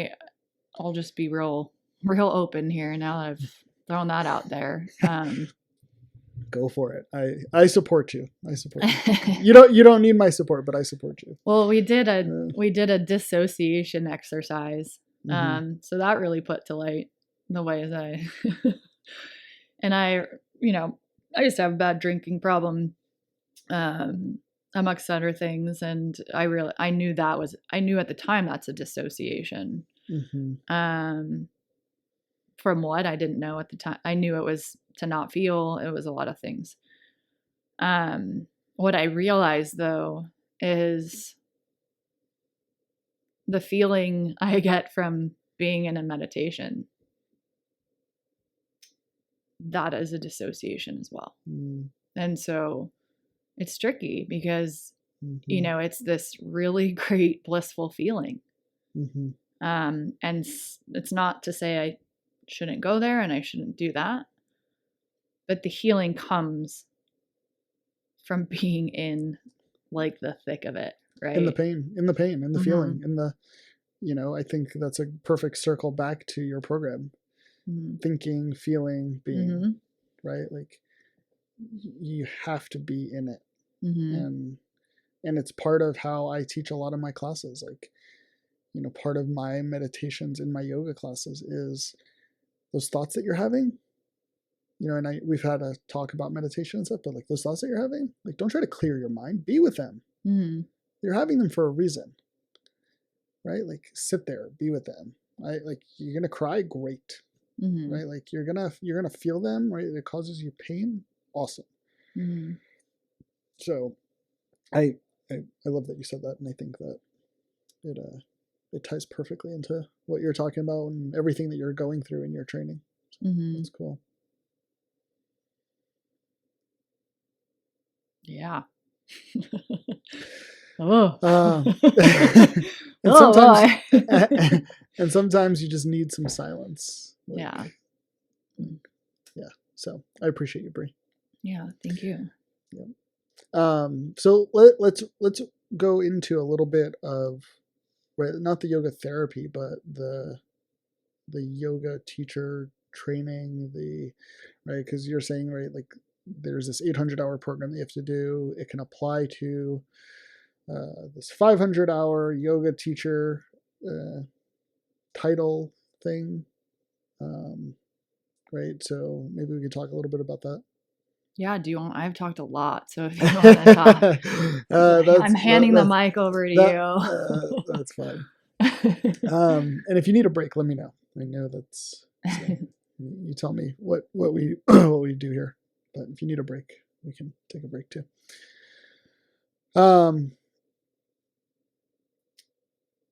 [SPEAKER 2] I'll just be real open here now that I've thrown that out there.
[SPEAKER 1] Go for it. I support you. You don't need my support, but I support you.
[SPEAKER 2] Well, we did a dissociation exercise. So that really put to light the ways and I used to have a bad drinking problem, amongst other things. And I knew at the time that's a dissociation. From what I didn't know at the time. I knew it was to not feel. It was a lot of things. What I realized, though, is the feeling I get from being in a meditation. That is a dissociation as well. And so it's tricky because, it's this really great blissful feeling. And it's not to say I shouldn't go there and I shouldn't do that, but the healing comes from being in like the thick of it, right?
[SPEAKER 1] In the pain, in the feeling, in the, I think that's a perfect circle back to your program. Thinking, feeling, being, right? Like, you have to be in it. And it's part of how I teach a lot of my classes. Like, part of my meditations in my yoga classes is those thoughts that you're having, and we've had a talk about meditation and stuff, but like those thoughts that you're having, like, don't try to clear your mind, be with them. You're having them for a reason, right? Like, sit there, be with them. Right? Like, you're going to cry, great. Right? Like, you're going to feel them, right? It causes you pain. Awesome. So I love that you said that. And I think that it ties perfectly into what you're talking about and everything that you're going through in your training. So that's cool.
[SPEAKER 2] Yeah.
[SPEAKER 1] And sometimes you just need some silence. Like, yeah. So I appreciate you, Brie.
[SPEAKER 2] Yeah. Thank you.
[SPEAKER 1] Yeah. So let's go into a little bit of, right, not the yoga therapy, but the yoga teacher training, right, because you're saying, right, like, there's this 800-hour program that you have to do. It can apply to this 500-hour yoga teacher title thing, right? So maybe we could talk a little bit about that.
[SPEAKER 2] Yeah, I've talked a lot, so if you want to talk, I'm handing the mic over to you.
[SPEAKER 1] That's fine. And if you need a break, let me know. I know that's, so you tell me what we do here. But if you need a break, we can take a break too.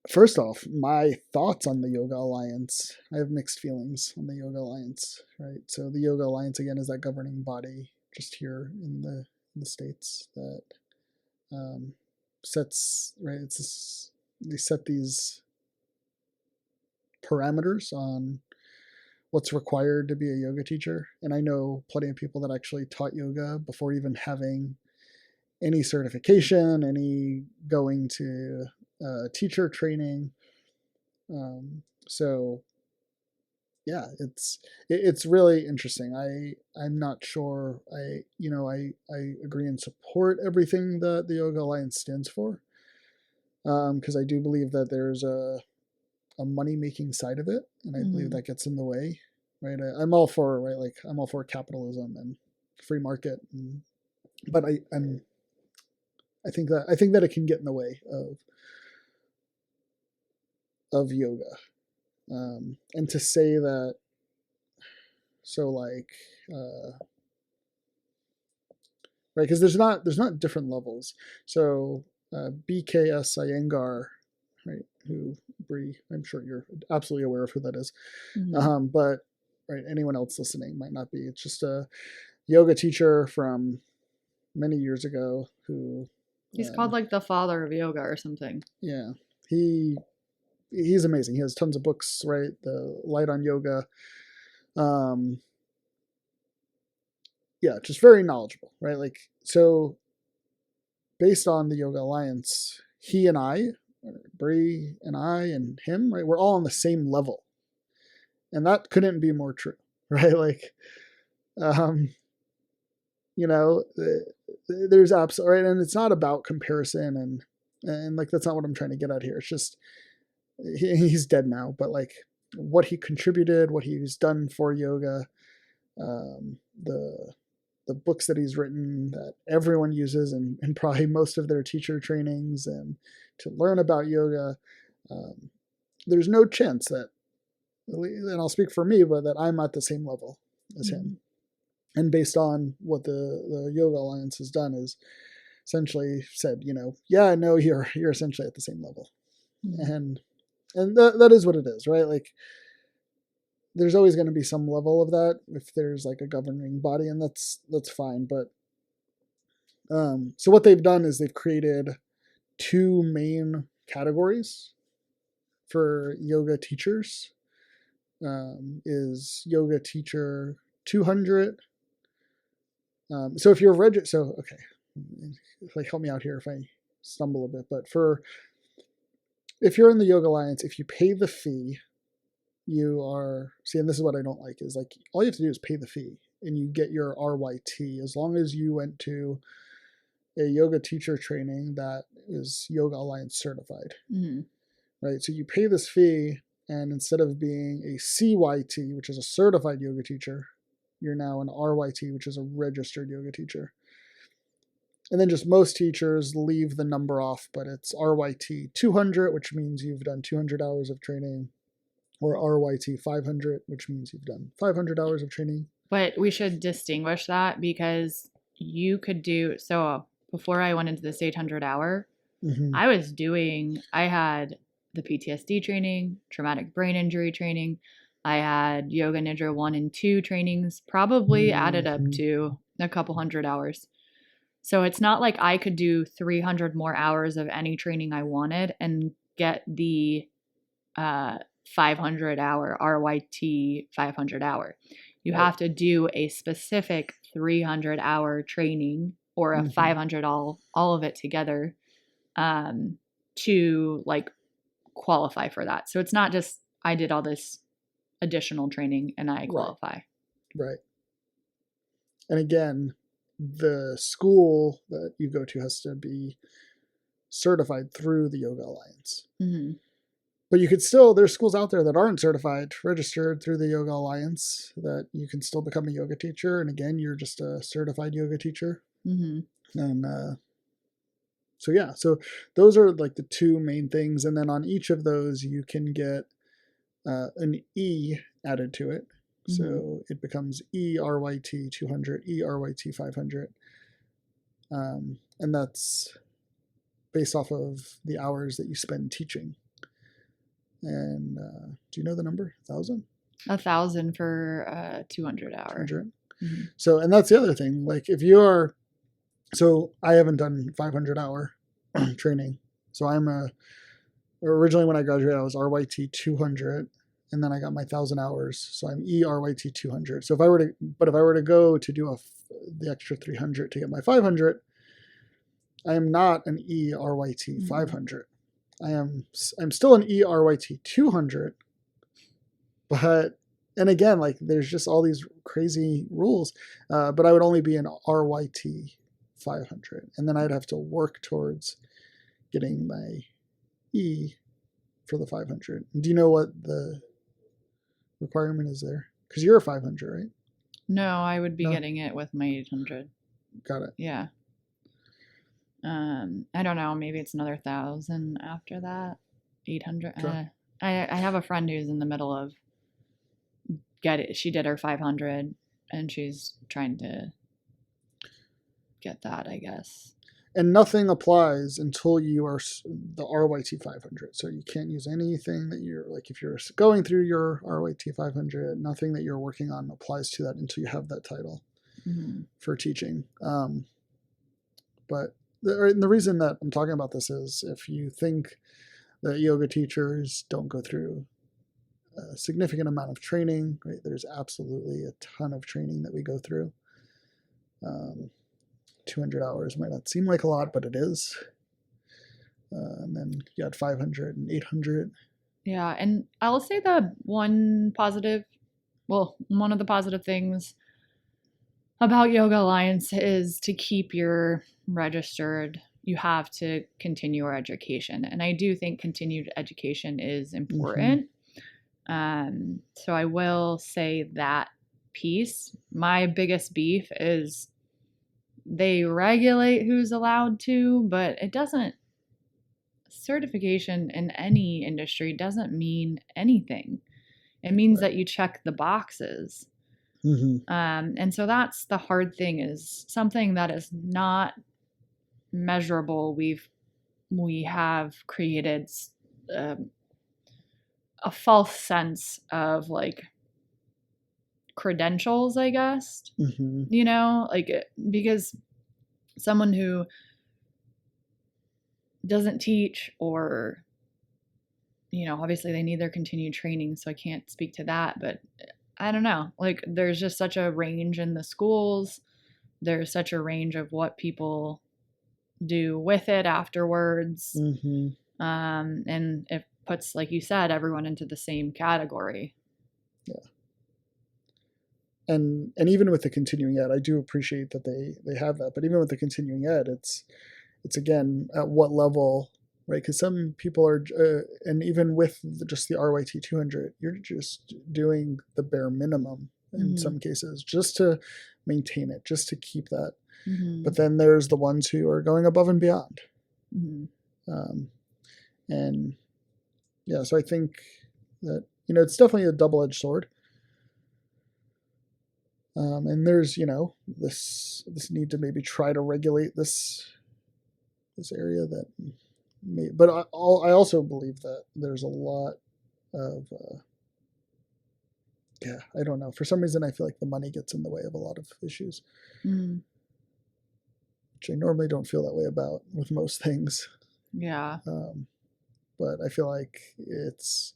[SPEAKER 1] First off, my thoughts on the Yoga Alliance. I have mixed feelings on the Yoga Alliance, right? So the Yoga Alliance, again, is that governing body just here in the States that sets, right? They set these parameters on what's required to be a yoga teacher. And I know plenty of people that actually taught yoga before even having any certification, any going to teacher training. So yeah, it's really interesting. I'm not sure. I agree and support everything that the Yoga Alliance stands for, because I do believe that there's a money making side of it, and I believe that gets in the way. Right, I'm all for I'm all for capitalism and free market, but I think that it can get in the way of yoga. And to say that, so right, because there's not different levels. So BKS Iyengar, right, who Bree, I'm sure you're absolutely aware of who that is. But right, anyone else listening might not be. It's just a yoga teacher from many years ago who
[SPEAKER 2] he's called like the father of yoga or something.
[SPEAKER 1] Yeah, he's amazing. He has tons of books, right? The Light on Yoga. Yeah, just very knowledgeable, right? Like, so based on the Yoga Alliance, he and I, Bree and I and him, right, we're all on the same level. And that couldn't be more true, right? Like, there's absolutely, right? And it's not about comparison and like, that's not what I'm trying to get at here. It's just, he's dead now, but like what he contributed, what he's done for yoga, the books that he's written that everyone uses and probably most of their teacher trainings and to learn about yoga, there's no chance that, and I'll speak for me, but that I'm at the same level as him. And based on what the Yoga Alliance has done is essentially said, yeah, I know you're essentially at the same level. And that is what it is, right? Like, there's always going to be some level of that if there's like a governing body, and that's fine. But so what they've done is they've created two main categories for yoga teachers. Is yoga teacher 200. So if you're okay, like help me out here if I stumble a bit. But if you're in the Yoga Alliance, if you pay the fee, you are, and this is what I don't like, is like all you have to do is pay the fee and you get your RYT as long as you went to a yoga teacher training that is Yoga Alliance certified. Right? So you pay this fee, and instead of being a CYT, which is a certified yoga teacher, you're now an RYT, which is a registered yoga teacher. And then just most teachers leave the number off, but it's RYT 200, which means you've done 200 hours of training, or RYT 500, which means you've done 500 hours of training.
[SPEAKER 2] But we should distinguish that, because you could do, so before I went into this 800 hour, I had the PTSD training, traumatic brain injury training. I had Yoga Nidra 1 and 2 trainings, probably added up to a couple hundred hours. So it's not like I could do 300 more hours of any training I wanted and get the 500 hour RYT 500 hour. You have to do a specific 300 hour training or a 500 all of it together to like qualify for that. So it's not just I did all this additional training and I qualify.
[SPEAKER 1] Right. And again, the school that you go to has to be certified through the Yoga Alliance. But you could still, there's schools out there that aren't certified, registered through the Yoga Alliance, that you can still become a yoga teacher. And again, you're just a certified yoga teacher. And so those are like the two main things. And then on each of those, you can get an E added to it. So it becomes ERYT 200, ERYT 500. And that's based off of the hours that you spend teaching. And do you know the number? 1,000?
[SPEAKER 2] 1,000 for 200 hours.
[SPEAKER 1] 200. So, and that's the other thing. Like if you're, so I haven't done 500 hour training. So originally when I graduated, I was RYT 200, and then I got my 1,000 hours. So I'm ERYT 200. So if I were to go to do the extra 300 to get my 500, I am not an ERYT 500. I'm still an ERYT 200, and again, like there's just all these crazy rules, but I would only be an RYT 500, and then I'd have to work towards getting my E for the 500. Do you know what the requirement is there? Because you're a 500, right?
[SPEAKER 2] No, I would be getting it with my 800.
[SPEAKER 1] Got it.
[SPEAKER 2] Yeah. I don't know. Maybe it's another 1,000 after that. 800.
[SPEAKER 1] Sure.
[SPEAKER 2] I have a friend who's in the middle of she did her 500, and she's trying to get that, I guess.
[SPEAKER 1] And nothing applies until you are the RYT 500. So you can't use anything that you're like, if you're going through your RYT 500, nothing that you're working on applies to that until you have that title for teaching. But the reason that I'm talking about this is if you think that yoga teachers don't go through a significant amount of training, right? There's absolutely a ton of training that we go through. 200 hours might not seem like a lot, but it is. And then you had 500 and 800.
[SPEAKER 2] Yeah, and I'll say one of the positive things about Yoga Alliance is to keep your registered. You have to continue your education. And I do think continued education is important. So I will say that piece. My biggest beef is they regulate who's allowed to, but it doesn't. Certification in any industry doesn't mean anything. It means that you check the boxes. And so that's the hard thing, is something that is not measurable. We have created a false sense of like credentials, I guess, like, because someone who doesn't teach, or obviously they need their continued training, so I can't speak to that, but I don't know, like there's just such a range in the schools. There's such a range of what people do with it afterwards. And it puts, like you said, everyone into the same category.
[SPEAKER 1] Yeah. And even with the continuing ed, I do appreciate that they have that, but even with the continuing ed, it's again, at what level, right? Because some people are, and even with just the RYT 200, you're just doing the bare minimum in some cases, just to maintain it, just to keep that. But then there's the ones who are going above and beyond. And yeah, so I think that, it's definitely a double-edged sword. And there's, this need to maybe try to regulate this area that but I also believe that there's a lot of, I don't know. For some reason, I feel like the money gets in the way of a lot of issues, which I normally don't feel that way about with most things.
[SPEAKER 2] Yeah.
[SPEAKER 1] But I feel like it's,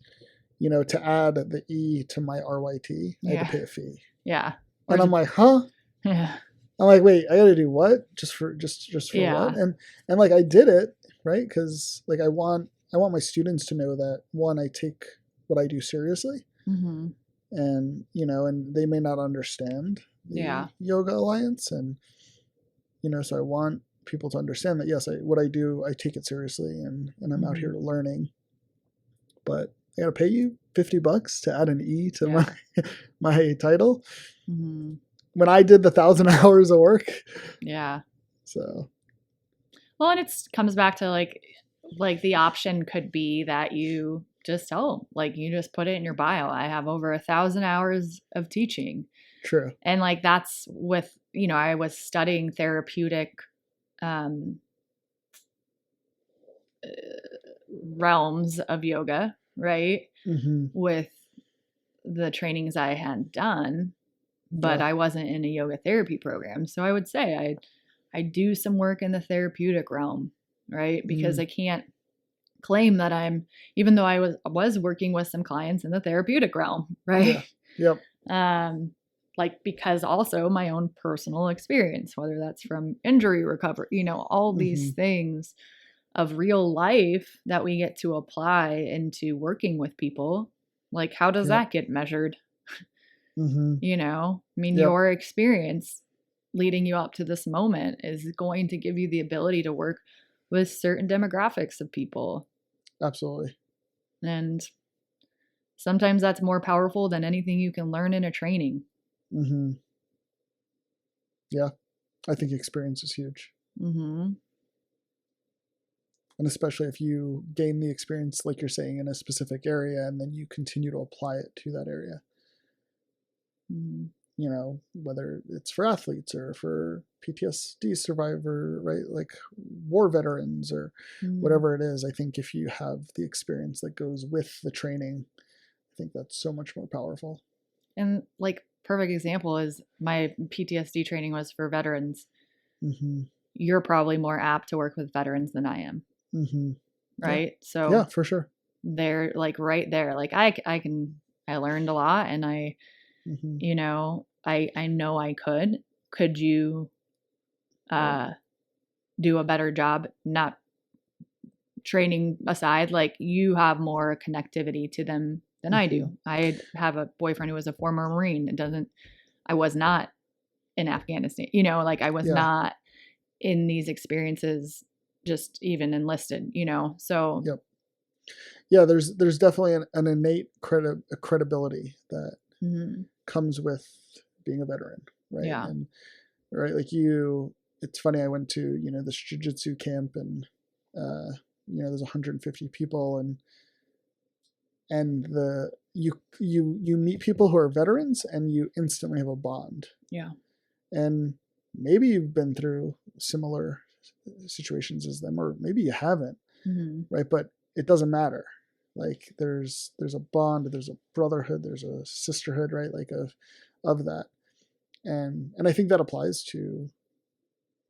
[SPEAKER 1] to add the E to my RYT, I had to pay a fee.
[SPEAKER 2] Yeah.
[SPEAKER 1] And I'm like, huh?
[SPEAKER 2] Yeah.
[SPEAKER 1] I'm like, wait, I got to do what? Just for what? And like, I did it, right? Because like, I want my students to know that, one, I take what I do seriously, and and they may not understand the Yoga Alliance, and so I want people to understand that, yes, what I do, I take it seriously, and I'm out here learning. But I got to pay you $50 to add an E to my title. When I did the 1,000 hours of work.
[SPEAKER 2] Yeah.
[SPEAKER 1] So.
[SPEAKER 2] Well, and it comes back to like the option could be that you just you just put it in your bio. I have over 1,000 hours of teaching.
[SPEAKER 1] True.
[SPEAKER 2] And like, that's with, I was studying therapeutic realms of yoga, right? With the trainings I had done. But I wasn't in a yoga therapy program. So I would say I do some work in the therapeutic realm. right? Because I can't claim that even though I was working with some clients in the therapeutic realm, right?
[SPEAKER 1] Yeah. Yep.
[SPEAKER 2] Like, because also my own personal experience, whether that's from injury recovery, all these things of real life that we get to apply into working with people. Like, how does that get measured? Your experience leading you up to this moment is going to give you the ability to work with certain demographics of people.
[SPEAKER 1] Absolutely.
[SPEAKER 2] And sometimes that's more powerful than anything you can learn in a training.
[SPEAKER 1] Yeah. I think experience is huge. And especially if you gain the experience, like you're saying, in a specific area, and then you continue to apply it to that area. Whether it's for athletes or for PTSD survivor, right? Like war veterans or whatever it is. I think if you have the experience that goes with the training, I think that's so much more powerful.
[SPEAKER 2] And like, perfect example is my PTSD training was for veterans. You're probably more apt to work with veterans than I am. Right?
[SPEAKER 1] Yeah.
[SPEAKER 2] So
[SPEAKER 1] yeah, for sure.
[SPEAKER 2] They're like right there. Like I learned a lot, and I know I could you do a better job, not training aside, like you have more connectivity to them than I do. I have a boyfriend who was a former Marine. I was not in Afghanistan, like I was not in these experiences, just even enlisted, so.
[SPEAKER 1] Yep. Yeah, there's definitely an innate credibility that comes with being a veteran, right?
[SPEAKER 2] Yeah.
[SPEAKER 1] And right, like it's funny, I went to this jiu-jitsu camp, and there's 150 people, and you meet people who are veterans, and you instantly have a bond.
[SPEAKER 2] Yeah.
[SPEAKER 1] And maybe you've been through similar situations as them, or maybe you haven't, right? But it doesn't matter. Like there's a bond, there's a brotherhood, there's a sisterhood, right? Like of that. And I think that applies to,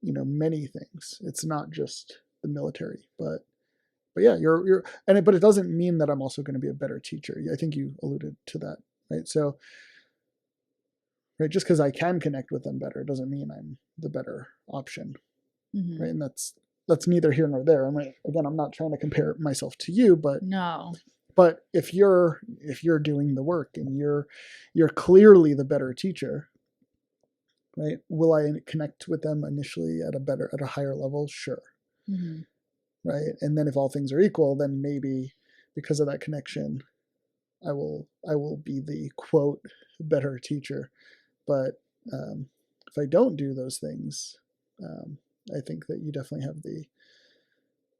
[SPEAKER 1] many things. It's not just the military, but yeah, but it doesn't mean that I'm also going to be a better teacher. I think you alluded to that, right? So, right, just because I can connect with them better doesn't mean I'm the better option, right? And that's neither here nor there. I'm not trying to compare myself to you, but
[SPEAKER 2] no.
[SPEAKER 1] But if you're doing the work and you're clearly the better teacher, right? Will I connect with them initially at a higher level? Sure. Right. And then if all things are equal, then maybe because of that connection, I will be the quote better teacher. But if I don't do those things, I think that you definitely have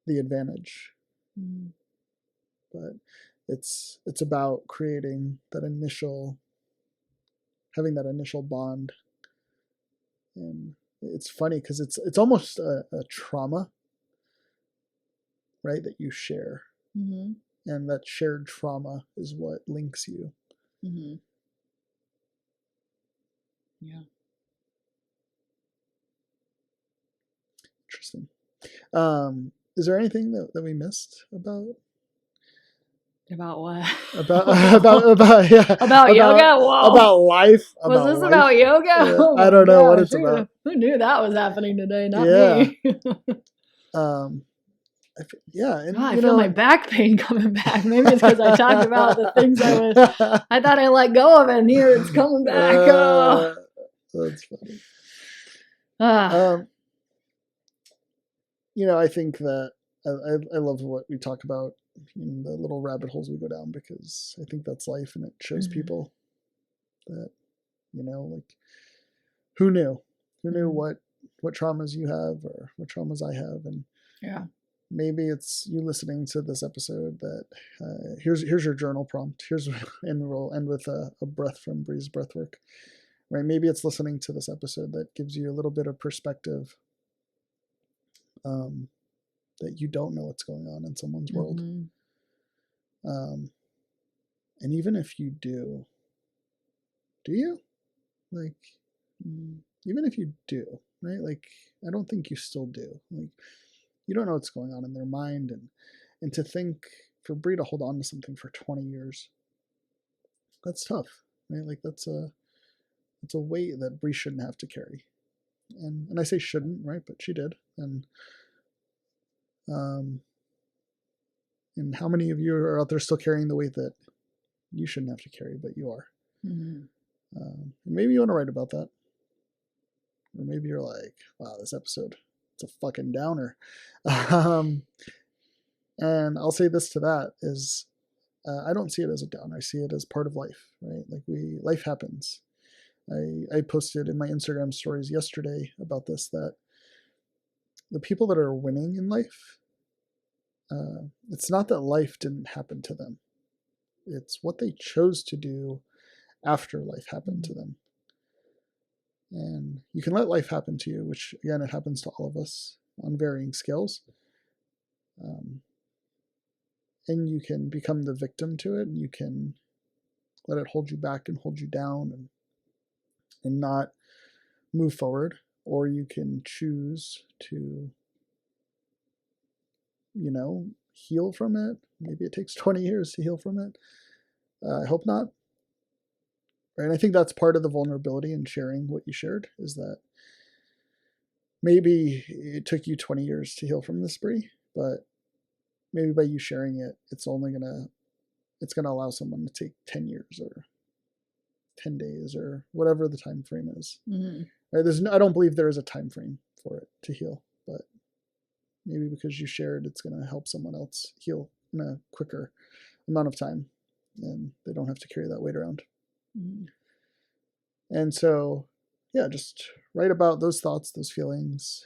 [SPEAKER 1] the advantage. But it's about creating having that initial bond. And it's funny because it's almost a trauma, right, that you share. And that shared trauma is what links you.
[SPEAKER 2] Yeah.
[SPEAKER 1] Interesting. Is there anything that we missed about
[SPEAKER 2] what?
[SPEAKER 1] about yeah,
[SPEAKER 2] about yoga? Whoa.
[SPEAKER 1] About life?
[SPEAKER 2] Was this about yoga? Oh
[SPEAKER 1] I don't know what it's about.
[SPEAKER 2] Who knew that was happening today? Not
[SPEAKER 1] me.
[SPEAKER 2] And
[SPEAKER 1] I
[SPEAKER 2] feel my back pain coming back. Maybe it's because I talked about the things I thought I let go of, and here it's coming back.
[SPEAKER 1] That's funny. I think that I love what we talk about in the little rabbit holes we go down, because I think that's life, and it shows people that, like, who knew what traumas you have or what traumas I have. And maybe it's you listening to this episode that here's your journal prompt. And we'll end with a breath from Breeze Breathwork. Right? Maybe it's listening to this episode that gives you a little bit of perspective, that you don't know what's going on in someone's world. And even if you do you? Like, even if you do, right? Like, I don't think you still do. Like, you don't know what's going on in their mind, and to think for Bree to hold on to something for 20 years, that's tough, right? Like that's a weight that Bree shouldn't have to carry, and I say shouldn't, right? But she did, and how many of you are out there still carrying the weight that you shouldn't have to carry, but you are?
[SPEAKER 2] Mm-hmm.
[SPEAKER 1] And maybe you want to write about that, or maybe you're like, wow, this episode, it's a fucking downer. And I'll say this to that is, I don't see it as a downer. I see it as part of life, right? Like life happens. I posted in my Instagram stories yesterday about this, that the people that are winning in life, it's not that life didn't happen to them. It's what they chose to do after life happened to them. And you can let life happen to you, which again, it happens to all of us on varying scales. And you can become the victim to it, and you can let it hold you back and hold you down and not move forward. Or you can choose to, heal from it. Maybe it takes 20 years to heal from it. I hope not. Right? And I think that's part of the vulnerability in sharing what you shared, is that maybe it took you 20 years to heal from this, Bree, but maybe by you sharing it, it's gonna allow someone to take 10 years or 10 days or whatever the time frame is.
[SPEAKER 2] Mm-hmm.
[SPEAKER 1] Right? I don't believe there is a time frame for it to heal, but maybe because you shared, it's going to help someone else heal in a quicker amount of time, and they don't have to carry that weight around. Mm-hmm. And so, yeah, just write about those thoughts, those feelings.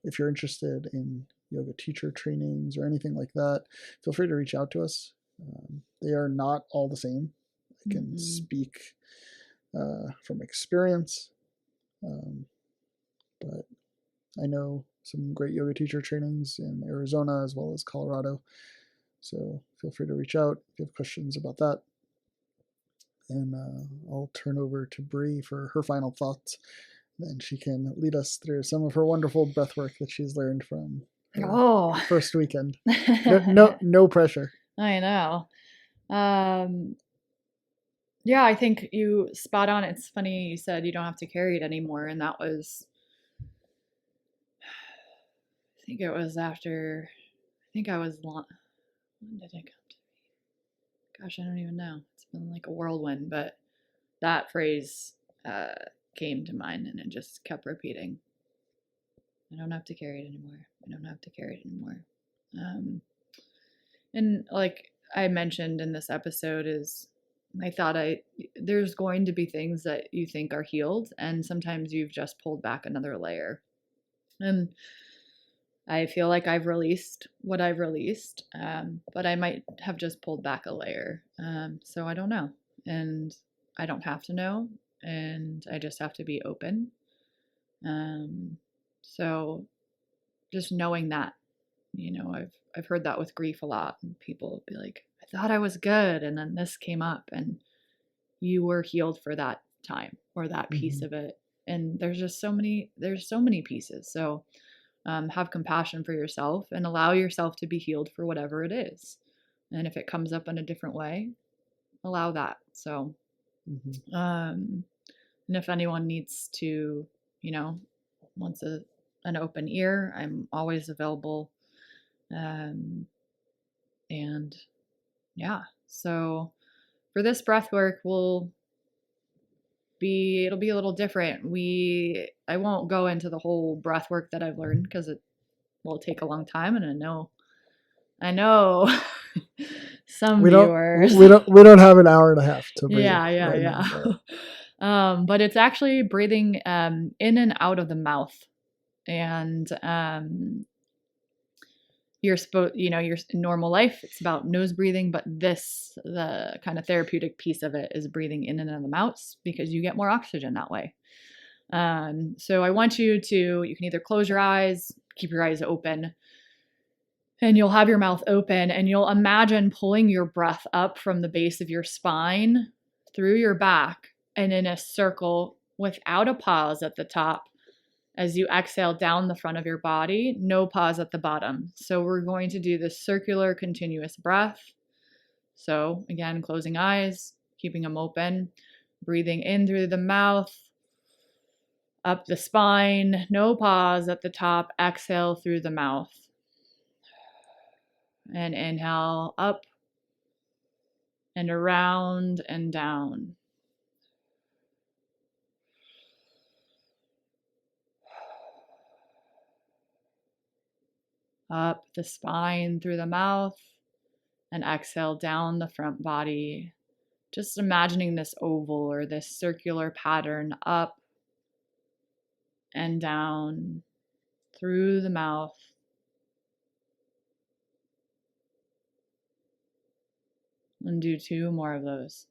[SPEAKER 1] If you're interested in yoga teacher trainings or anything like that, feel free to reach out to us. They are not all the same. I can speak from experience, but I know some great yoga teacher trainings in Arizona as well as Colorado. So feel free to reach out if you have questions about that. And I'll turn over to Bree for her final thoughts. Then she can lead us through some of her wonderful breath work that she's learned from her first weekend. No pressure.
[SPEAKER 2] I know. Yeah, I think you spot on. It's funny you said you don't have to carry it anymore, and that was, I think it was after, when did it come to me? Gosh, I don't even know. It's been like a whirlwind, but that phrase came to mind, and it just kept repeating. I don't have to carry it anymore. I don't have to carry it anymore. And like I mentioned in this episode, is there's going to be things that you think are healed, and sometimes you've just pulled back another layer. And I feel like I've released what I've released, but I might have just pulled back a layer. So I don't know, and I don't have to know, and I just have to be open. So just knowing that, I've heard that with grief a lot, and people will be like, I thought I was good, and then this came up, and you were healed for that time or that piece of it. And there's so many pieces. So have compassion for yourself and allow yourself to be healed for whatever it is. And if it comes up in a different way, allow that. So, and if anyone needs to, wants an open ear, I'm always available. And yeah, so for this breath work, it'll be a little different. I won't go into the whole breath work that I've learned, because it will take a long time, and I know some viewers.
[SPEAKER 1] We don't have an hour and a half to breathe.
[SPEAKER 2] Yeah. But it's actually breathing in and out of the mouth, and you're supposed, your normal life, it's about nose breathing, but the kind of therapeutic piece of it is breathing in and out of the mouth, because you get more oxygen that way. So I want you can either close your eyes, keep your eyes open, and you'll have your mouth open, and you'll imagine pulling your breath up from the base of your spine through your back and in a circle without a pause at the top, as you exhale down the front of your body, no pause at the bottom. So we're going to do this circular continuous breath. So again, closing eyes, keeping them open, breathing in through the mouth, up the spine, no pause at the top, exhale through the mouth. And inhale up and around and down. Up the spine through the mouth and exhale down the front body. Just imagining this oval or this circular pattern up and down through the mouth. And do 2 more of those.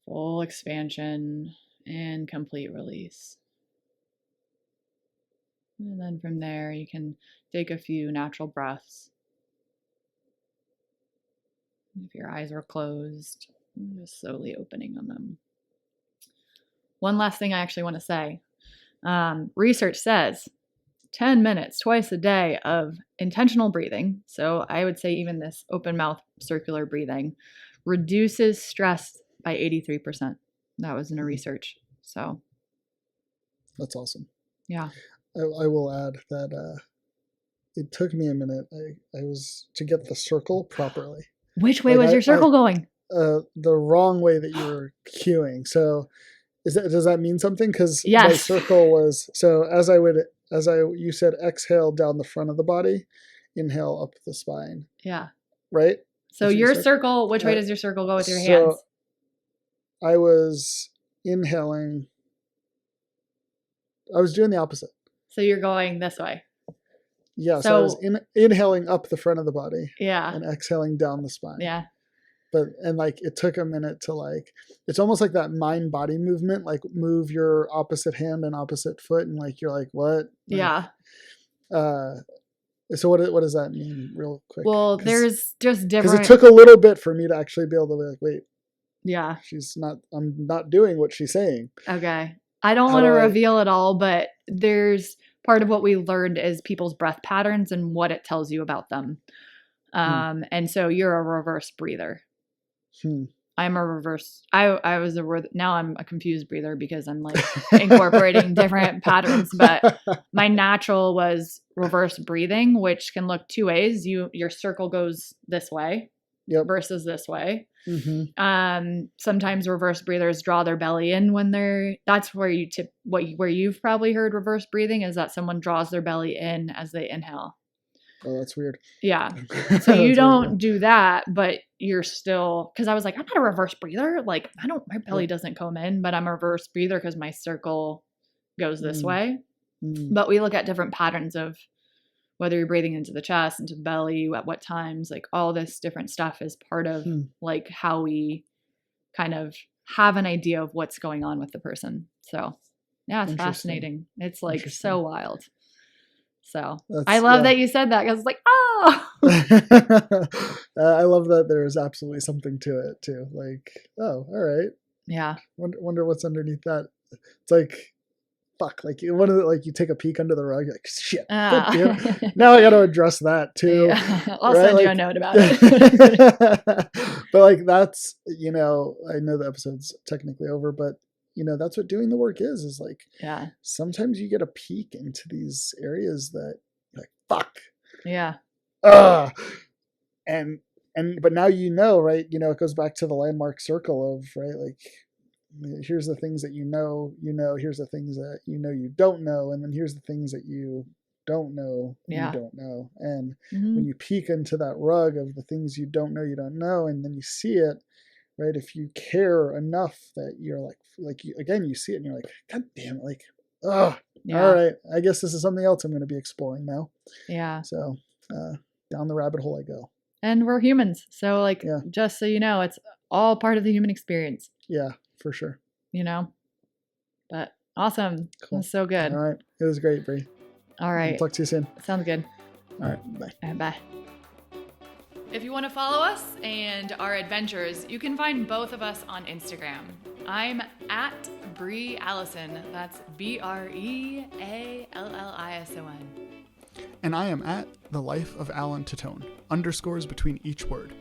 [SPEAKER 2] Full expansion and complete release. And then from there, you can take a few natural breaths. If your eyes are closed, just slowly opening on them. One last thing I actually want to say. Research says 10 minutes twice a day of intentional breathing, so I would say even this open mouth circular breathing, reduces stress by 83%. That was in a research. So
[SPEAKER 1] that's awesome.
[SPEAKER 2] Yeah.
[SPEAKER 1] I will add that it took me a minute. I was to get the circle properly.
[SPEAKER 2] Which way was your circle going?
[SPEAKER 1] The wrong way that you were cueing. So does that mean something? Because
[SPEAKER 2] yes.
[SPEAKER 1] My circle was, so you said exhale down the front of the body, inhale up the spine.
[SPEAKER 2] Yeah.
[SPEAKER 1] Right?
[SPEAKER 2] So your circle, which way does your circle go with your hands?
[SPEAKER 1] I was inhaling. I was doing the opposite.
[SPEAKER 2] So you're going this way.
[SPEAKER 1] Yeah, so I was inhaling up the front of the body.
[SPEAKER 2] Yeah.
[SPEAKER 1] And exhaling down the spine.
[SPEAKER 2] Yeah.
[SPEAKER 1] And it took a minute to it's almost like that mind body movement, move your opposite hand and opposite foot and you're like, what?
[SPEAKER 2] Yeah.
[SPEAKER 1] So what does that mean real quick?
[SPEAKER 2] Well, there's just different.
[SPEAKER 1] Because it took a little bit for me to actually be able to be like, wait.
[SPEAKER 2] Yeah.
[SPEAKER 1] I'm not doing what she's saying.
[SPEAKER 2] Okay. I don't want to reveal it all, but there's part of what we learned is people's breath patterns and what it tells you about them. And so you're a reverse breather. I'm a reverse. Now I'm a confused breather because I'm incorporating different patterns, but my natural was reverse breathing, which can look 2 ways. Your circle goes this way. Yep. Versus this way. Mm-hmm. Sometimes reverse breathers draw their belly in when that's where where you've probably heard reverse breathing is that someone draws their belly in as they inhale.
[SPEAKER 1] Oh, that's weird.
[SPEAKER 2] Yeah. So you don't do that, but you're still, because I was like, I'm not a reverse breather. My belly doesn't come in, but I'm a reverse breather because my circle goes this way. But we look at different patterns of whether you're breathing into the chest, into the belly, at what times, all this different stuff is part of how we kind of have an idea of what's going on with the person. So yeah, it's fascinating. It's so wild. So I love that you said that because it's
[SPEAKER 1] I love that there's absolutely something to it too. Oh, all right.
[SPEAKER 2] Yeah.
[SPEAKER 1] Wonder what's underneath that. It's fuck, you take a peek under the rug, you're like, shit, now I got to address that too.
[SPEAKER 2] Yeah. I'll send you a note about it.
[SPEAKER 1] But that's, I know the episode's technically over, but that's what doing the work is sometimes you get a peek into these areas that fuck.
[SPEAKER 2] Yeah.
[SPEAKER 1] But now right? It goes back to the landmark circle of, right, here's the things that here's the things that you don't know, and then here's the things that you don't know you don't know. And when you peek into that rug of the things you don't know, and then you see it, right, if you care enough that you're you see it and you're like, God damn it, all right, I guess this is something else I'm going to be exploring now.
[SPEAKER 2] Yeah.
[SPEAKER 1] So down the rabbit hole I go.
[SPEAKER 2] And we're humans, so just so you know, it's all part of the human experience.
[SPEAKER 1] Yeah, for sure.
[SPEAKER 2] But awesome. Cool. It was so good.
[SPEAKER 1] All right. It was great, Bree.
[SPEAKER 2] All right.
[SPEAKER 1] I'll talk to you soon.
[SPEAKER 2] Sounds good.
[SPEAKER 1] All right. Bye.
[SPEAKER 2] All right, bye. If you want to follow us and our adventures, you can find both of us on Instagram. I'm at Bree Allison. That's BreAllison.
[SPEAKER 1] And I am at The Life of Alan Tatone, underscores between each word.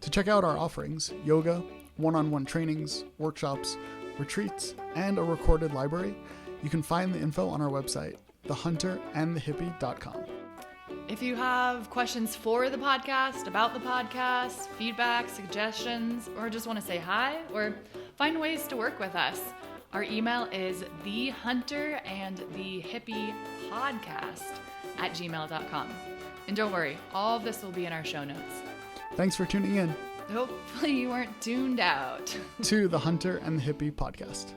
[SPEAKER 1] To check out our offerings, yoga, one-on-one trainings, workshops, retreats, and a recorded library, you can find the info on our website, thehunterandthehippie.com.
[SPEAKER 2] If you have questions for the podcast, about the podcast, feedback, suggestions, or just want to say hi, or find ways to work with us, our email is thehunterandthehippie@gmail.com. And don't worry, all of this will be in our show notes.
[SPEAKER 1] Thanks for tuning in.
[SPEAKER 2] Hopefully you weren't tuned out.
[SPEAKER 1] To the Hunter and the Hippie podcast.